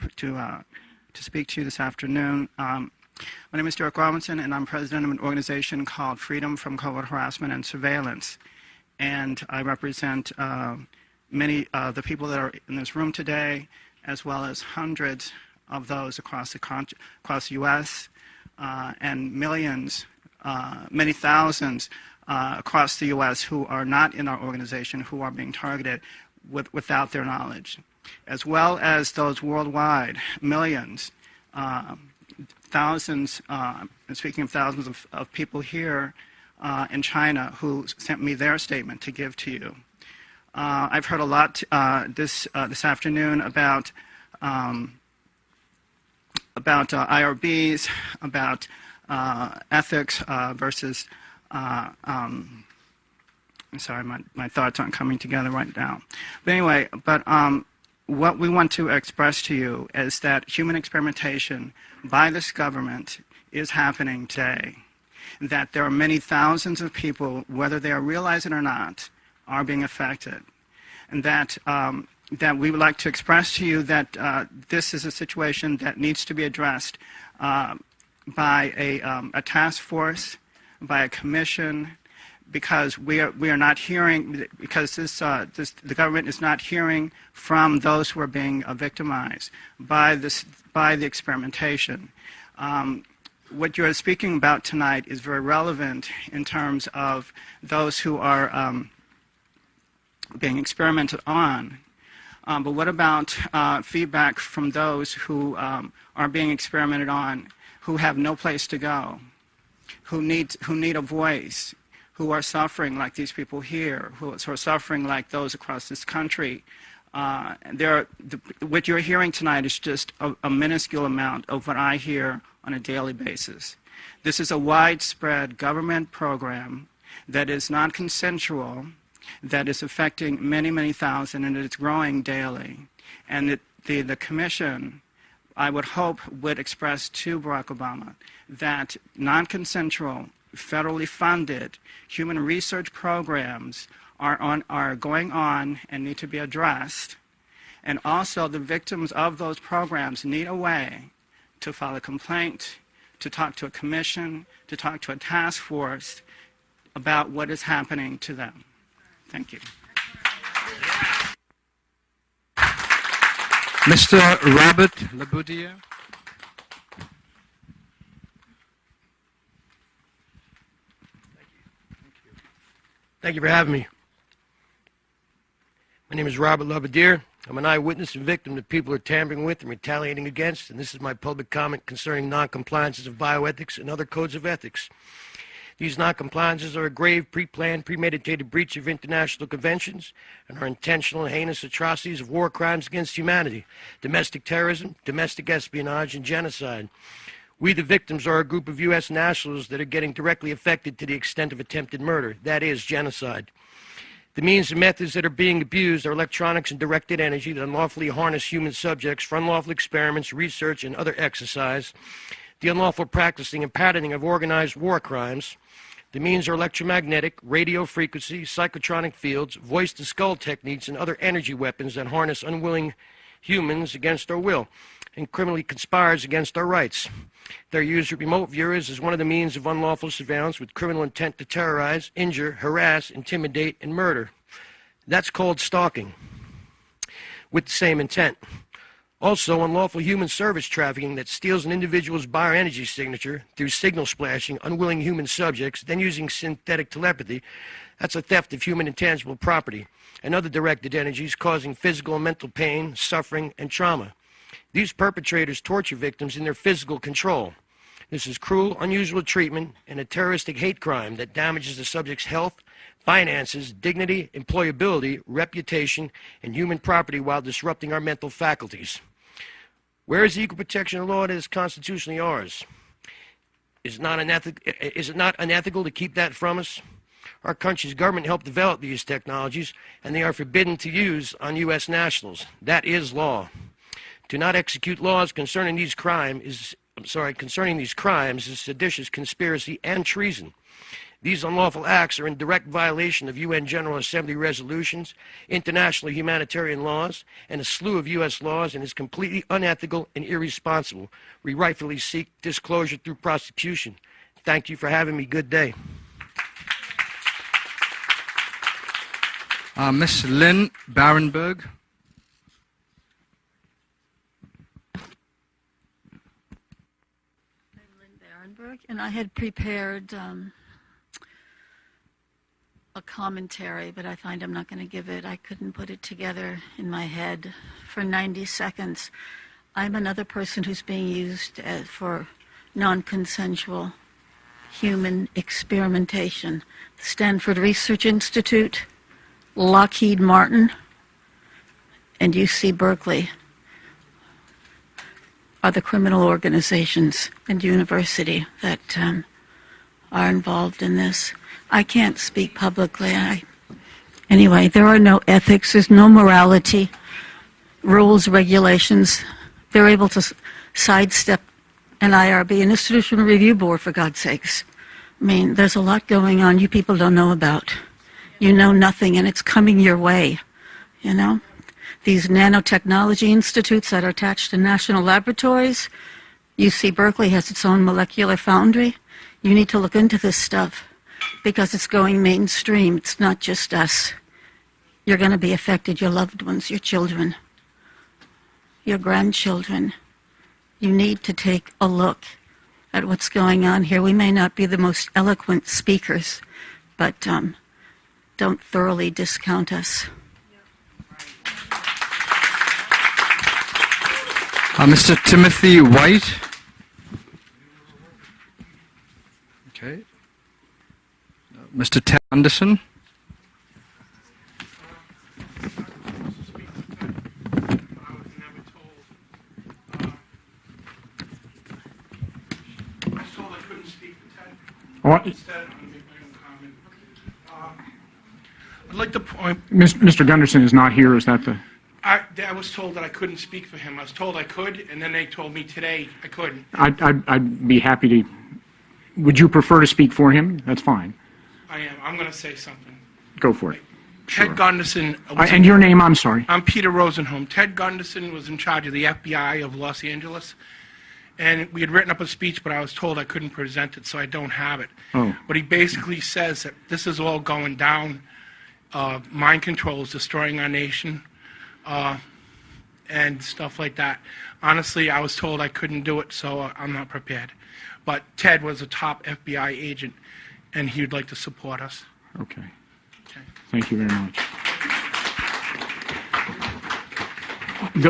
Speaker 18: speak to you this afternoon. My name is Derek Robinson, and I'm president of an organization called Freedom from Covert Harassment and Surveillance. And I represent many of the people that are in this room today, as well as hundreds of those across the U.S. And millions, many thousands across the U.S. who are not in our organization, who are being targeted without their knowledge, as well as those worldwide, millions, thousands, and speaking of thousands of people here in China who sent me their statement to give to you. I've heard a lot this afternoon about IRBs, about ethics versus. I'm sorry, my thoughts aren't coming together right now. But anyway, what we want to express to you is that human experimentation by this government is happening today. That there are many thousands of people, whether they realize it or not, are being affected. And that we would like to express to you that this is a situation that needs to be addressed by a task force, by a commission, because we are not hearing, because the government is not hearing from those who are being victimized by the experimentation. What you're speaking about tonight is very relevant in terms of those who are being experimented on. But what about feedback from those who are being experimented on, who have no place to go, who need a voice, who are suffering like these people here, who are suffering like those across this country? What you're hearing tonight is just a minuscule amount of what I hear on a daily basis. This is a widespread government program that is non-consensual, that is affecting many, many thousand, and it's growing daily. And the commission, I would hope, would express to Barack Obama that non-consensual, federally funded human research programs are going on and need to be addressed. And also the victims of those programs need a way to file a complaint, to talk to a commission, to talk to a task force about what is happening to them. Thank you.
Speaker 19: Mr. Robert Laboudier.
Speaker 20: Thank you for having me. My name is Robert Laboudier. I'm an eyewitness and victim that people are tampering with and retaliating against, and this is my public comment concerning non-compliances of bioethics and other codes of ethics. These non-compliances are a grave, pre-planned, premeditated breach of international conventions and are intentional and heinous atrocities of war crimes against humanity, domestic terrorism, domestic espionage, and genocide. We, the victims, are a group of U.S. nationals that are getting directly affected to the extent of attempted murder. That is genocide. The means and methods that are being abused are electronics and directed energy that unlawfully harness human subjects for unlawful experiments, research, and other exercise. The unlawful practicing and patterning of organized war crimes. The means are electromagnetic, radio frequency, psychotronic fields, voice-to-skull techniques, and other energy weapons that harness unwilling humans against our will and criminally conspires against our rights. They're used with remote viewers as one of the means of unlawful surveillance with criminal intent to terrorize, injure, harass, intimidate, and murder. That's called stalking, with the same intent. Also, unlawful human service trafficking that steals an individual's bioenergy signature through signal splashing unwilling human subjects, then using synthetic telepathy. That's a theft of human intangible property and other directed energies causing physical and mental pain, suffering, and trauma. These perpetrators torture victims in their physical control. This is cruel, unusual treatment and a terroristic hate crime that damages the subject's health, finances, dignity, employability, reputation, and human property while disrupting our mental faculties. Where is the equal protection law that is constitutionally ours? Is it not unethical to keep that from us? Our country's government helped develop these technologies, and they are forbidden to use on U.S. nationals. That is law. To not execute laws concerning these crimes is seditious conspiracy and treason. These unlawful acts are in direct violation of UN General Assembly resolutions, international humanitarian laws, and a slew of U.S. laws, and is completely unethical and irresponsible. We rightfully seek disclosure through prosecution. Thank you for having me. Good day.
Speaker 8: Miss Lynn Barenberg.
Speaker 2: And I had prepared a commentary, but I find I'm not going to give it. I couldn't put it together in my head for 90 seconds. I'm another person who's being used for non-consensual human experimentation. The Stanford Research Institute, Lockheed Martin, and UC Berkeley are the criminal organizations and university that are involved in this. I can't speak publicly. Anyway, there are no ethics, there's no morality, rules, regulations. They're able to sidestep an IRB, an Institutional Review Board, for God's sakes. I mean, there's a lot going on you people don't know about. You know nothing, and it's coming your way, you know? These nanotechnology institutes that are attached to national laboratories. UC Berkeley has its own molecular foundry. You need to look into this stuff because it's going mainstream. It's not just us. You're going to be affected, your loved ones, your children, your grandchildren. You need to take a look at what's going on here. We may not be the most eloquent speakers, but don't thoroughly discount us.
Speaker 8: Mr. Timothy White. Okay. Mr. Ted Anderson.
Speaker 23: I'd like to point.
Speaker 3: Mr. Gunderson is not here. Is that the?
Speaker 23: I was told that I couldn't speak for him. I was told I could, and then they told me today I couldn't.
Speaker 3: I'd be happy to. Would you prefer to speak for him? That's fine.
Speaker 23: I am. I'm going to say something.
Speaker 3: Go for it.
Speaker 23: Ted Gunderson.
Speaker 3: And your name, I'm sorry.
Speaker 23: I'm Peter Rosenholm. Ted Gunderson was in charge of the FBI of Los Angeles, and we had written up a speech, but I was told I couldn't present it, so I don't have it.
Speaker 3: Oh.
Speaker 23: But he basically says that this is all going down. Mind control is destroying our nation. And stuff like that. Honestly, I was told I couldn't do it, so I'm not prepared. But Ted was a top FBI agent, and he would like to support us.
Speaker 3: Okay. Thank you very much.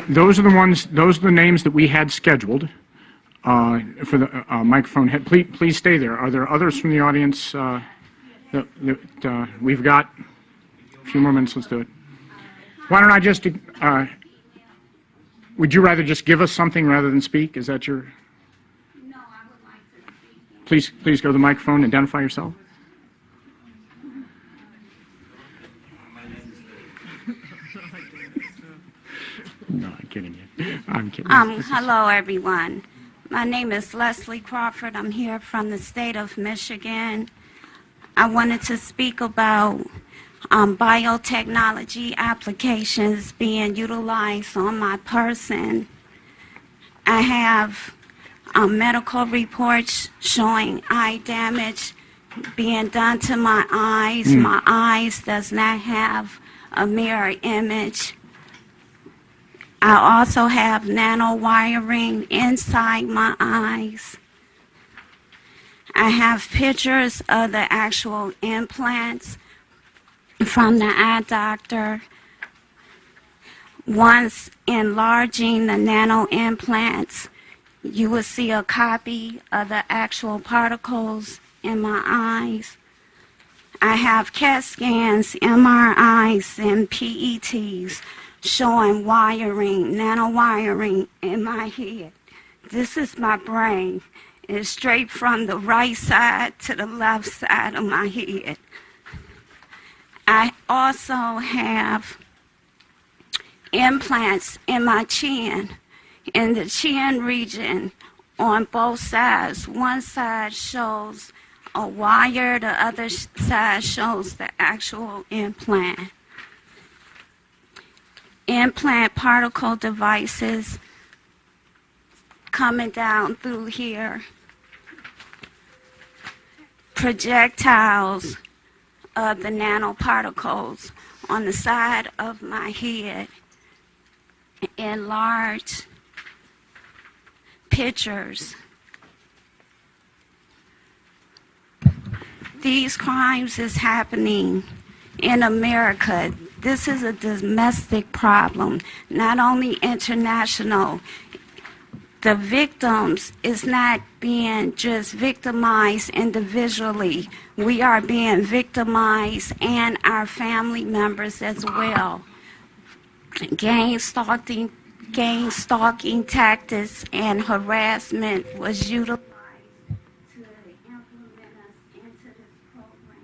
Speaker 3: Those are the ones. Those are the names that we had scheduled for the microphone. Please stay there. Are there others from the audience? We've got a few more minutes. Let's do it. Why don't I just, would you rather just give us something rather than speak? Is that your? No, I would like to speak. Please go to the microphone and identify yourself. No, I'm kidding you. I'm kidding.
Speaker 21: Hello, everyone. My name is Leslie Crawford. I'm here from the state of Michigan. I wanted to speak about biotechnology applications being utilized on my person. I have medical reports showing eye damage being done to my eyes. My eyes does not have a mirror image. I also have nanowiring inside my eyes. I have pictures of the actual implants from the eye doctor. Once enlarging the nano implants, you will see a copy of the actual particles in my eyes. I have CAT scans, MRIs, and PETs showing wiring, nanowiring in my head. This is my brain. It's straight from the right side to the left side of my head. I also have implants in my chin, in the chin region on both sides. One side shows a wire, the other side shows the actual implant. Implant particle devices coming down through here. Projectiles of the nanoparticles on the side of my head in large pictures. These crimes is happening in America. This is a domestic problem, not only international. The victims is not being just victimized individually. We are being victimized and our family members as well. Gang stalking tactics and harassment was utilized to implement us into this program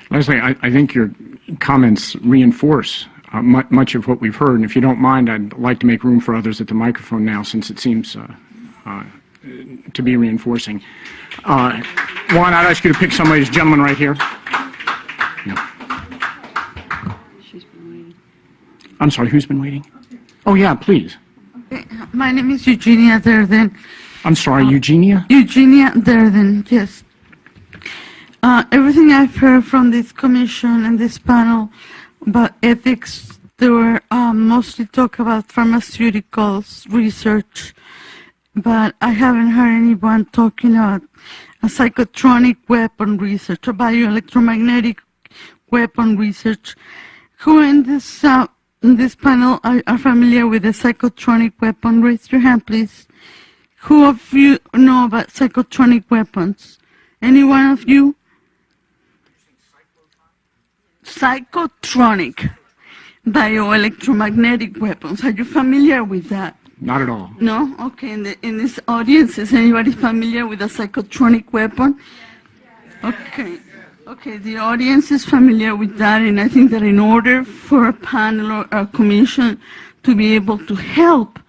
Speaker 21: unconsensually.
Speaker 3: Leslie, I think your comments reinforce much of what we've heard, and if you don't mind, I'd like to make room for others at the microphone now, since it seems to be reinforcing. Juan, I'd ask you to pick some of these gentlemen right here. Yeah. I'm sorry, who's been waiting? Oh, yeah, please.
Speaker 4: Okay. My name is Eugenia Derden.
Speaker 3: I'm sorry, Eugenia?
Speaker 4: Eugenia Derden, yes. Everything I've heard from this commission and this panel about ethics, they were mostly talk about pharmaceuticals research, but I haven't heard anyone talking about a psychotronic weapon research, a bioelectromagnetic weapon research. Who in this panel are familiar with the psychotronic weapon? Raise your hand, please. Who of you know about psychotronic weapons? Any one of you? Psychotronic bioelectromagnetic weapons. Are you familiar with that?
Speaker 3: Not at all.
Speaker 4: No? Okay. In this audience, is anybody familiar with a psychotronic weapon? Okay. Okay, the audience is familiar with that, and I think that in order for a panel or a commission to be able to help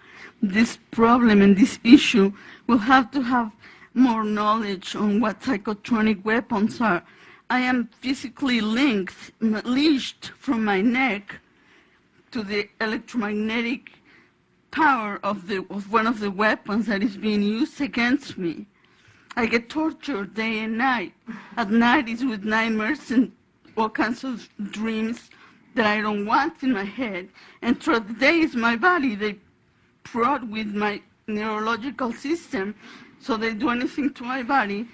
Speaker 4: this problem and this issue, we'll have to have more knowledge on what psychotronic weapons are. I am physically leashed from my neck to the electromagnetic power of one of the weapons that is being used against me. I get tortured day and night. At night it's with nightmares and all kinds of dreams that I don't want in my head. And throughout the day it's my body. They prod with my neurological system, so they do anything to my body.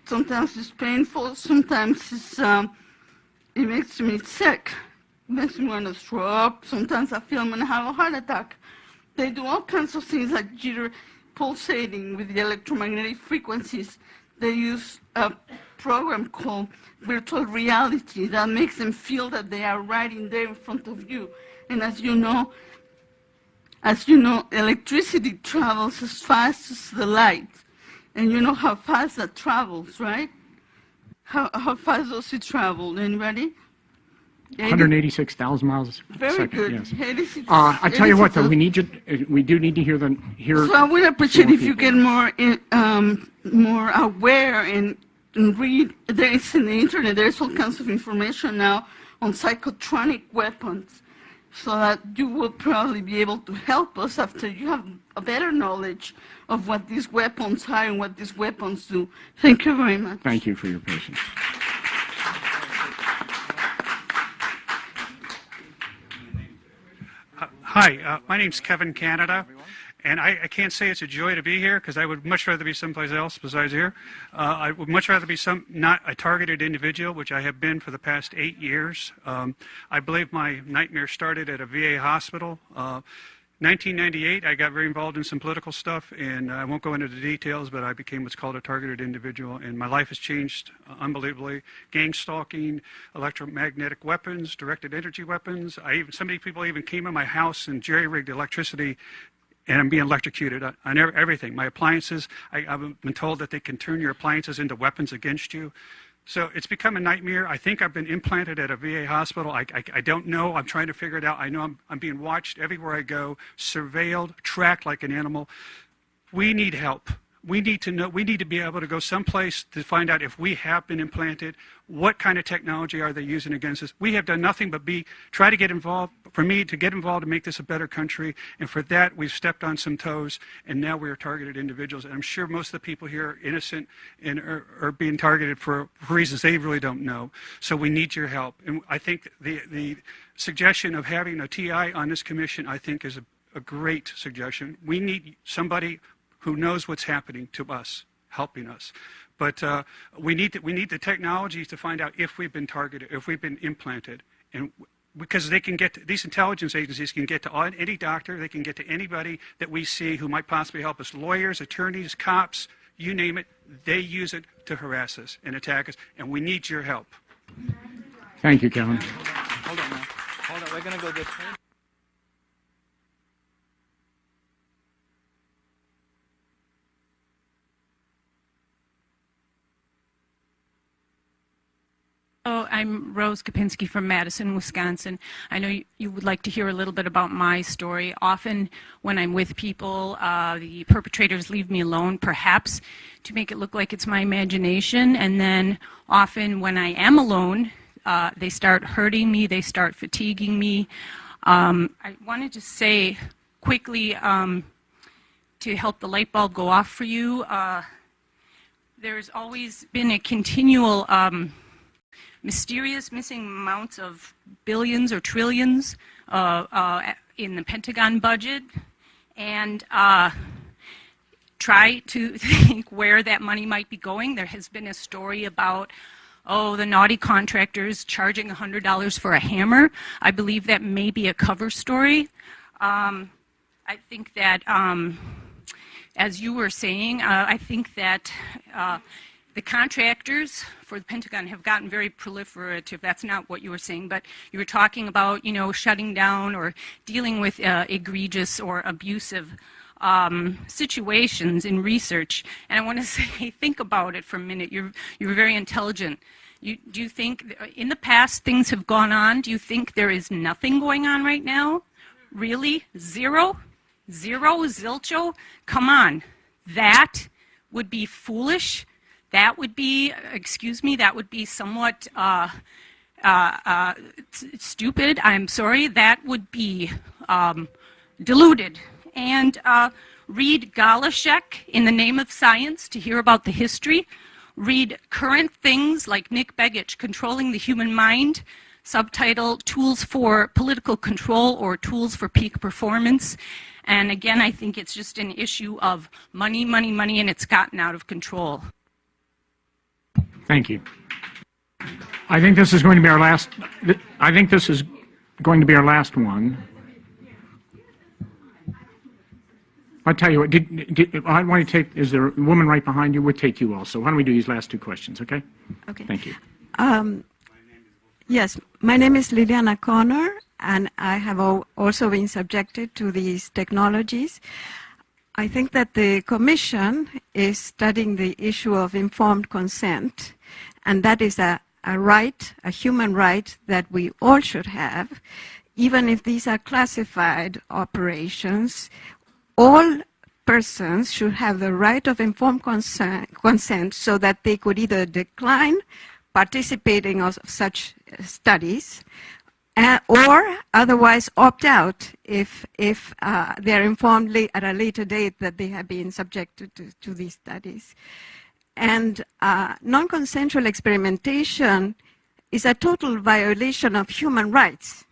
Speaker 4: Sometimes it's painful, sometimes it makes me sick. It makes me want to throw up. Sometimes I feel I'm going to have a heart attack. They do all kinds of things like jitter, pulsating with the electromagnetic frequencies. They use a program called virtual reality that makes them feel that they are right in there in front of you. And as you know, electricity travels as fast as the light. And you know how fast that travels, right? How fast does it travel? Anybody?
Speaker 3: 186,000 miles a
Speaker 4: Very
Speaker 3: second.
Speaker 4: good.
Speaker 3: Yes.
Speaker 4: 86,
Speaker 3: I tell you what, though, we do need to hear
Speaker 4: So I would appreciate if you get more aware and read. There is in the internet. There's all kinds of information now on psychotronic weapons, so that you will probably be able to help us after you have a better knowledge of what these weapons are and what these weapons do. Thank you very much.
Speaker 3: Thank you for your patience.
Speaker 5: Hi, my name's Kevin Canada, and I can't say it's a joy to be here because I would much rather be someplace else besides here. I would much rather be not a targeted individual, which I have been for the past 8 years. I believe my nightmare started at a VA hospital. 1998, I got very involved in some political stuff, and I won't go into the details, but I became what's called a targeted individual, and my life has changed unbelievably. Gang stalking, electromagnetic weapons, directed energy weapons. Some people even came in my house and jerry-rigged electricity, and I'm being electrocuted on everything. My appliances, I've been told that they can turn your appliances into weapons against you. So it's become a nightmare. I think I've been implanted at a VA hospital. I don't know. I'm trying to figure it out. I know I'm being watched everywhere I go, surveilled, tracked like an animal. We need help. we need to know, we need to be able to go someplace to find out if we have been implanted, what kind of technology are they using against us. We have done nothing but try to get involved, for me to get involved to make this a better country, and for that we've stepped on some toes, and now we are targeted individuals. And I'm sure most of the people here are innocent and are being targeted for reasons they really don't know. So we need your help. And I think the suggestion of having a TI on this commission, I think, is a great suggestion. We need somebody who knows what's happening to us, helping us. But we need the technologies to find out if we've been targeted, if we've been implanted, and because they can get these intelligence agencies can get to any doctor, they can get to anybody that we see who might possibly help us, lawyers, attorneys, cops, you name it. They use it to harass us and attack us, and we need your help.
Speaker 3: Thank you, Kevin.
Speaker 1: Hold on now. Hold on. We're going to go this way.
Speaker 6: Oh, I'm Rose Kopinski from Madison, Wisconsin. I know you would like to hear a little bit about my story. Often when I'm with people, the perpetrators leave me alone, perhaps to make it look like it's my imagination. And then often when I am alone, they start hurting me, they start fatiguing me. I wanted to say quickly to help the light bulb go off for you, there's always been a continual mysterious missing amounts of billions or trillions in the Pentagon budget, and try to think where that money might be going. There has been a story about, the naughty contractors charging $100 for a hammer. I believe that may be a cover story. I think that, as you were saying, I think that the contractors for the Pentagon have gotten very proliferative. That's not what you were saying, but you were talking about, shutting down or dealing with egregious or abusive situations in research. And I want to say, think about it for a minute. You're very intelligent. Do you think, in the past, things have gone on? Do you think there is nothing going on right now? Really? Zero? Zero? Zilcho? Come on. That would be foolish. That would be, that would be somewhat stupid. I'm sorry. That would be deluded. And read Galashek, In the Name of Science, to hear about the history. Read current things like Nick Begich, Controlling the Human Mind, subtitle Tools for Political Control or Tools for Peak Performance. And again, I think it's just an issue of money, money, money, and it's gotten out of control.
Speaker 3: Thank you. I think this is going to be our last. I think this is going to be our last one. I'll tell you what. I want to take. Is there a woman right behind you? We'll take you also. Why don't we do these last two questions? Okay.
Speaker 22: Okay.
Speaker 3: Thank you.
Speaker 22: Yes, my name is Liliana Connor, and I have also been subjected to these technologies. I think that the Commission is studying the issue of informed consent, and that is a right, a human right that we all should have, even if these are classified operations. All persons should have the right of informed consent so that they could either decline participating of such studies or otherwise opt out if they're informed at a later date that they have been subjected to these studies. And non-consensual experimentation is a total violation of human rights.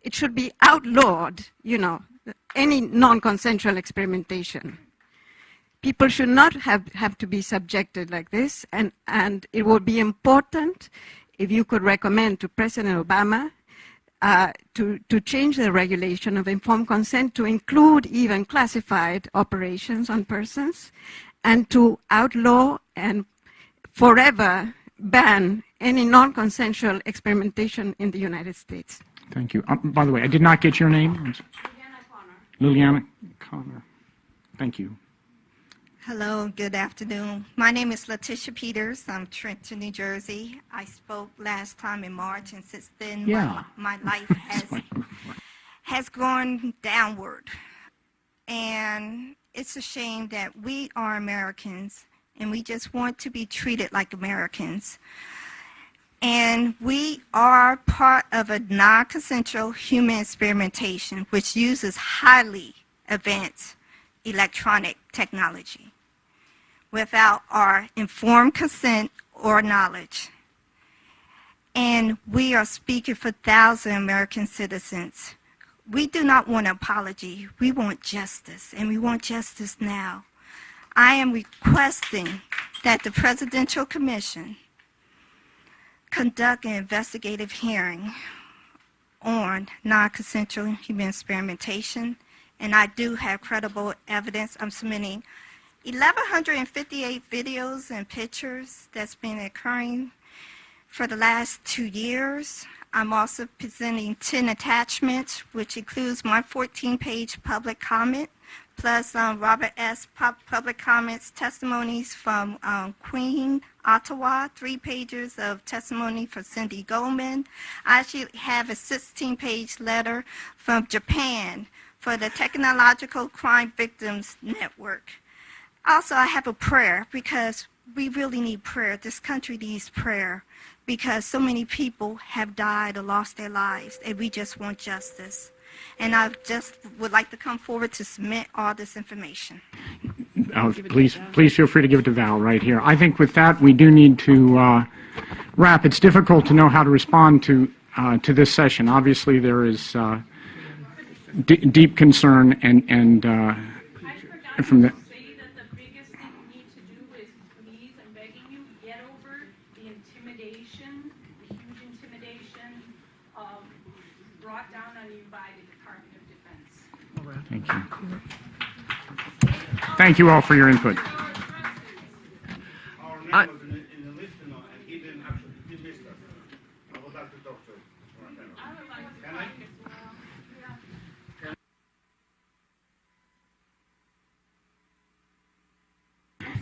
Speaker 22: It should be outlawed, any non-consensual experimentation. People should not have to be subjected like this, and it would be important if you could recommend to President Obama to change the regulation of informed consent to include even classified operations on persons, and to outlaw and forever ban any non-consensual experimentation in the United States.
Speaker 3: Thank you. By the way, I did not get your name. Liliana Connor. Thank you.
Speaker 24: Hello, good afternoon. My name is Letitia Peters. I'm Trenton, New Jersey. I spoke last time in March, and since then my life has gone downward. And it's a shame that we are Americans and we just want to be treated like Americans. And we are part of a non-consensual human experimentation which uses highly advanced electronic technology without our informed consent or knowledge. And we are speaking for thousands of American citizens. We do not want an apology. We want justice, and we want justice now. I am requesting that the Presidential Commission conduct an investigative hearing on non-consensual human experimentation, and I do have credible evidence. I'm submitting 1,158 videos and pictures that's been occurring for the last 2 years. I'm also presenting 10 attachments, which includes my 14-page public comment, plus Robert S. public comments, testimonies from Queen, Ottawa, 3 pages of testimony from Cindy Goldman. I actually have a 16-page letter from Japan for the Technological Crime Victims Network. Also, I have a prayer because we really need prayer. This country needs prayer because so many people have died or lost their lives, and we just want justice. And I just would like to come forward to submit all this information.
Speaker 3: Please feel free to give it to Val right here. I think with that, we do need to wrap. It's difficult to know how to respond to this session. Obviously, there is deep concern and from the. Thank you. Thank you all for your input.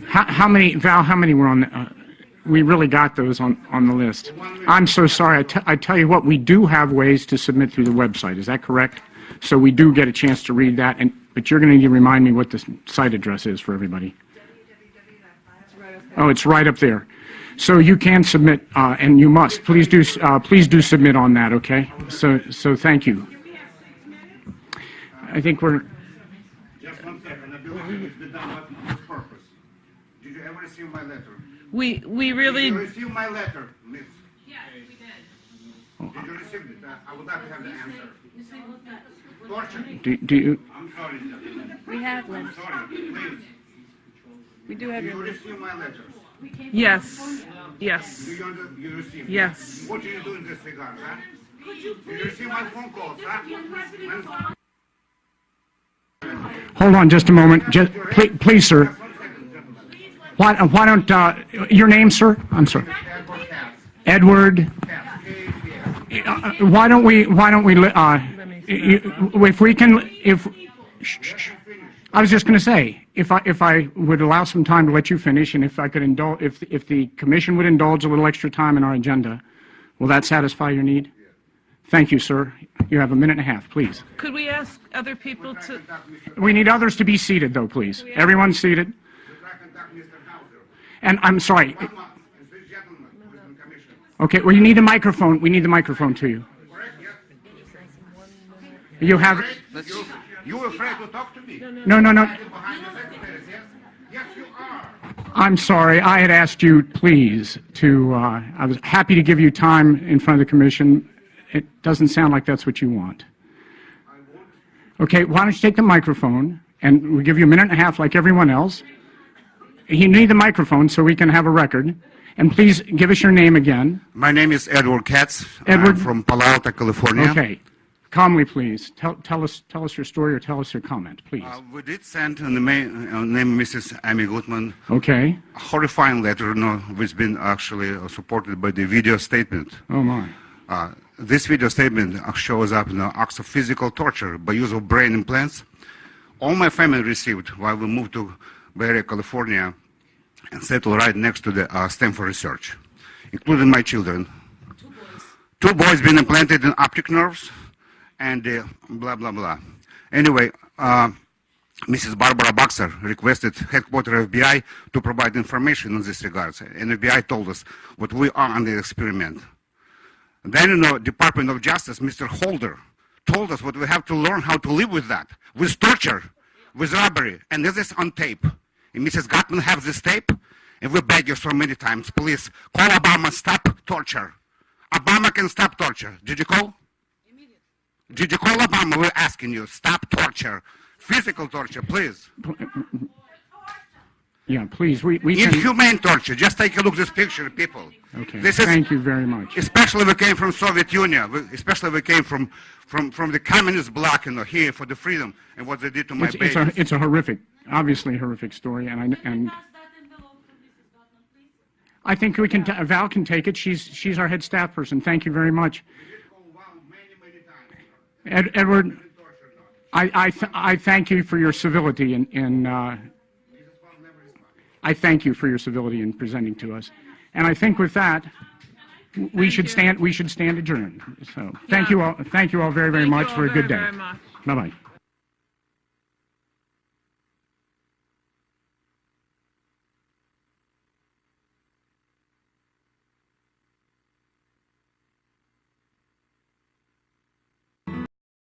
Speaker 3: How many, Val, how many were on we really got those on the list. I'm so sorry. I tell you what, we do have ways to submit through the website. Is that correct? So we do get a chance to read that, but you're going to need to remind me what the site address is for everybody. Oh, it's right up there. So you can submit, and you must. Please do submit on that, okay? So thank you. I think we're.
Speaker 7: Just 1 second. I believe it's been done with purpose. Did you ever receive my letter?
Speaker 9: We really.
Speaker 7: Did you receive my letter, Miss? Yes, we did. Did you receive it? I would like to have the answer. Torture.
Speaker 3: Do you?
Speaker 7: I'm sorry.
Speaker 9: We have letters.
Speaker 7: I'm sorry. Please.
Speaker 9: We do have.
Speaker 7: Do you receive my letters?
Speaker 9: Yes. Yes.
Speaker 7: Do you receive?
Speaker 9: Yes.
Speaker 7: What do you do in this regard, huh? Do you receive my phone calls, huh?
Speaker 3: Hold on just a moment. Please, sir. Why don't your name, sir? I'm sorry. Edward. Why don't we if we can I was just going to say if I would allow some time to let you finish, and if I could indulge, if the commission would indulge a little extra time in our agenda, will that satisfy your need? Thank you, sir. You have 1.5 minutes, please.
Speaker 9: Could we ask other people to?
Speaker 3: We need others to be seated, though, please. Everyone seated. And I'm sorry. Okay, well, you need a microphone. We need the microphone to you. You have.
Speaker 7: You were afraid to talk to me?
Speaker 3: No.
Speaker 7: Yes, you are.
Speaker 3: I'm sorry. I had asked you, please, to. I was happy to give you time in front of the commission. It doesn't sound like that's what you want. Okay, why don't you take the microphone, and we'll give you 1.5 minutes like everyone else. You need the microphone so we can have a record. And please give us your name again.
Speaker 7: My name is Edward Katz.
Speaker 3: Edward?
Speaker 7: I'm from Palo Alto, California.
Speaker 3: Okay. Calmly, please. Tell us your story or tell us your comment, please.
Speaker 7: We did send the name Mrs. Amy Goodman.
Speaker 3: Okay.
Speaker 7: A horrifying letter, which has been actually supported by the video statement.
Speaker 3: Oh, my.
Speaker 7: This video statement shows up acts of physical torture by use of brain implants. All my family received while we moved to Bay Area, California, and settled right next to the Stanford Research, including my children. 2 boys been implanted in optic nerves, and blah, blah, blah. Anyway, Mrs. Barbara Boxer requested headquarters FBI to provide information in this regards, and FBI told us what we are under experiment. Then, Department of Justice, Mr. Holder, told us what we have to learn how to live with that, with torture, with robbery, and this is on tape. And Mrs. Gottman has this tape, and we beg you so many times, please call Obama, stop torture. Obama can stop torture. Did you call? Did you call Obama? We're asking you, stop torture. Physical torture, please.
Speaker 3: Yeah, please. We can...
Speaker 7: Inhumane torture. Just take a look at this picture, people.
Speaker 3: Okay.
Speaker 7: This is,
Speaker 3: thank you very much.
Speaker 7: Especially we came from Soviet Union. Especially we came from the communist bloc, here for the freedom and what they did to my babies.
Speaker 3: It's a horrific, obviously horrific story, and I think we can. Val can take it. She's our head staff person. Thank you very much. Edward, I thank you for your civility I thank you for your civility in presenting to us, and I think with that we should stand adjourned. So thank you all very much for a good day. Bye bye.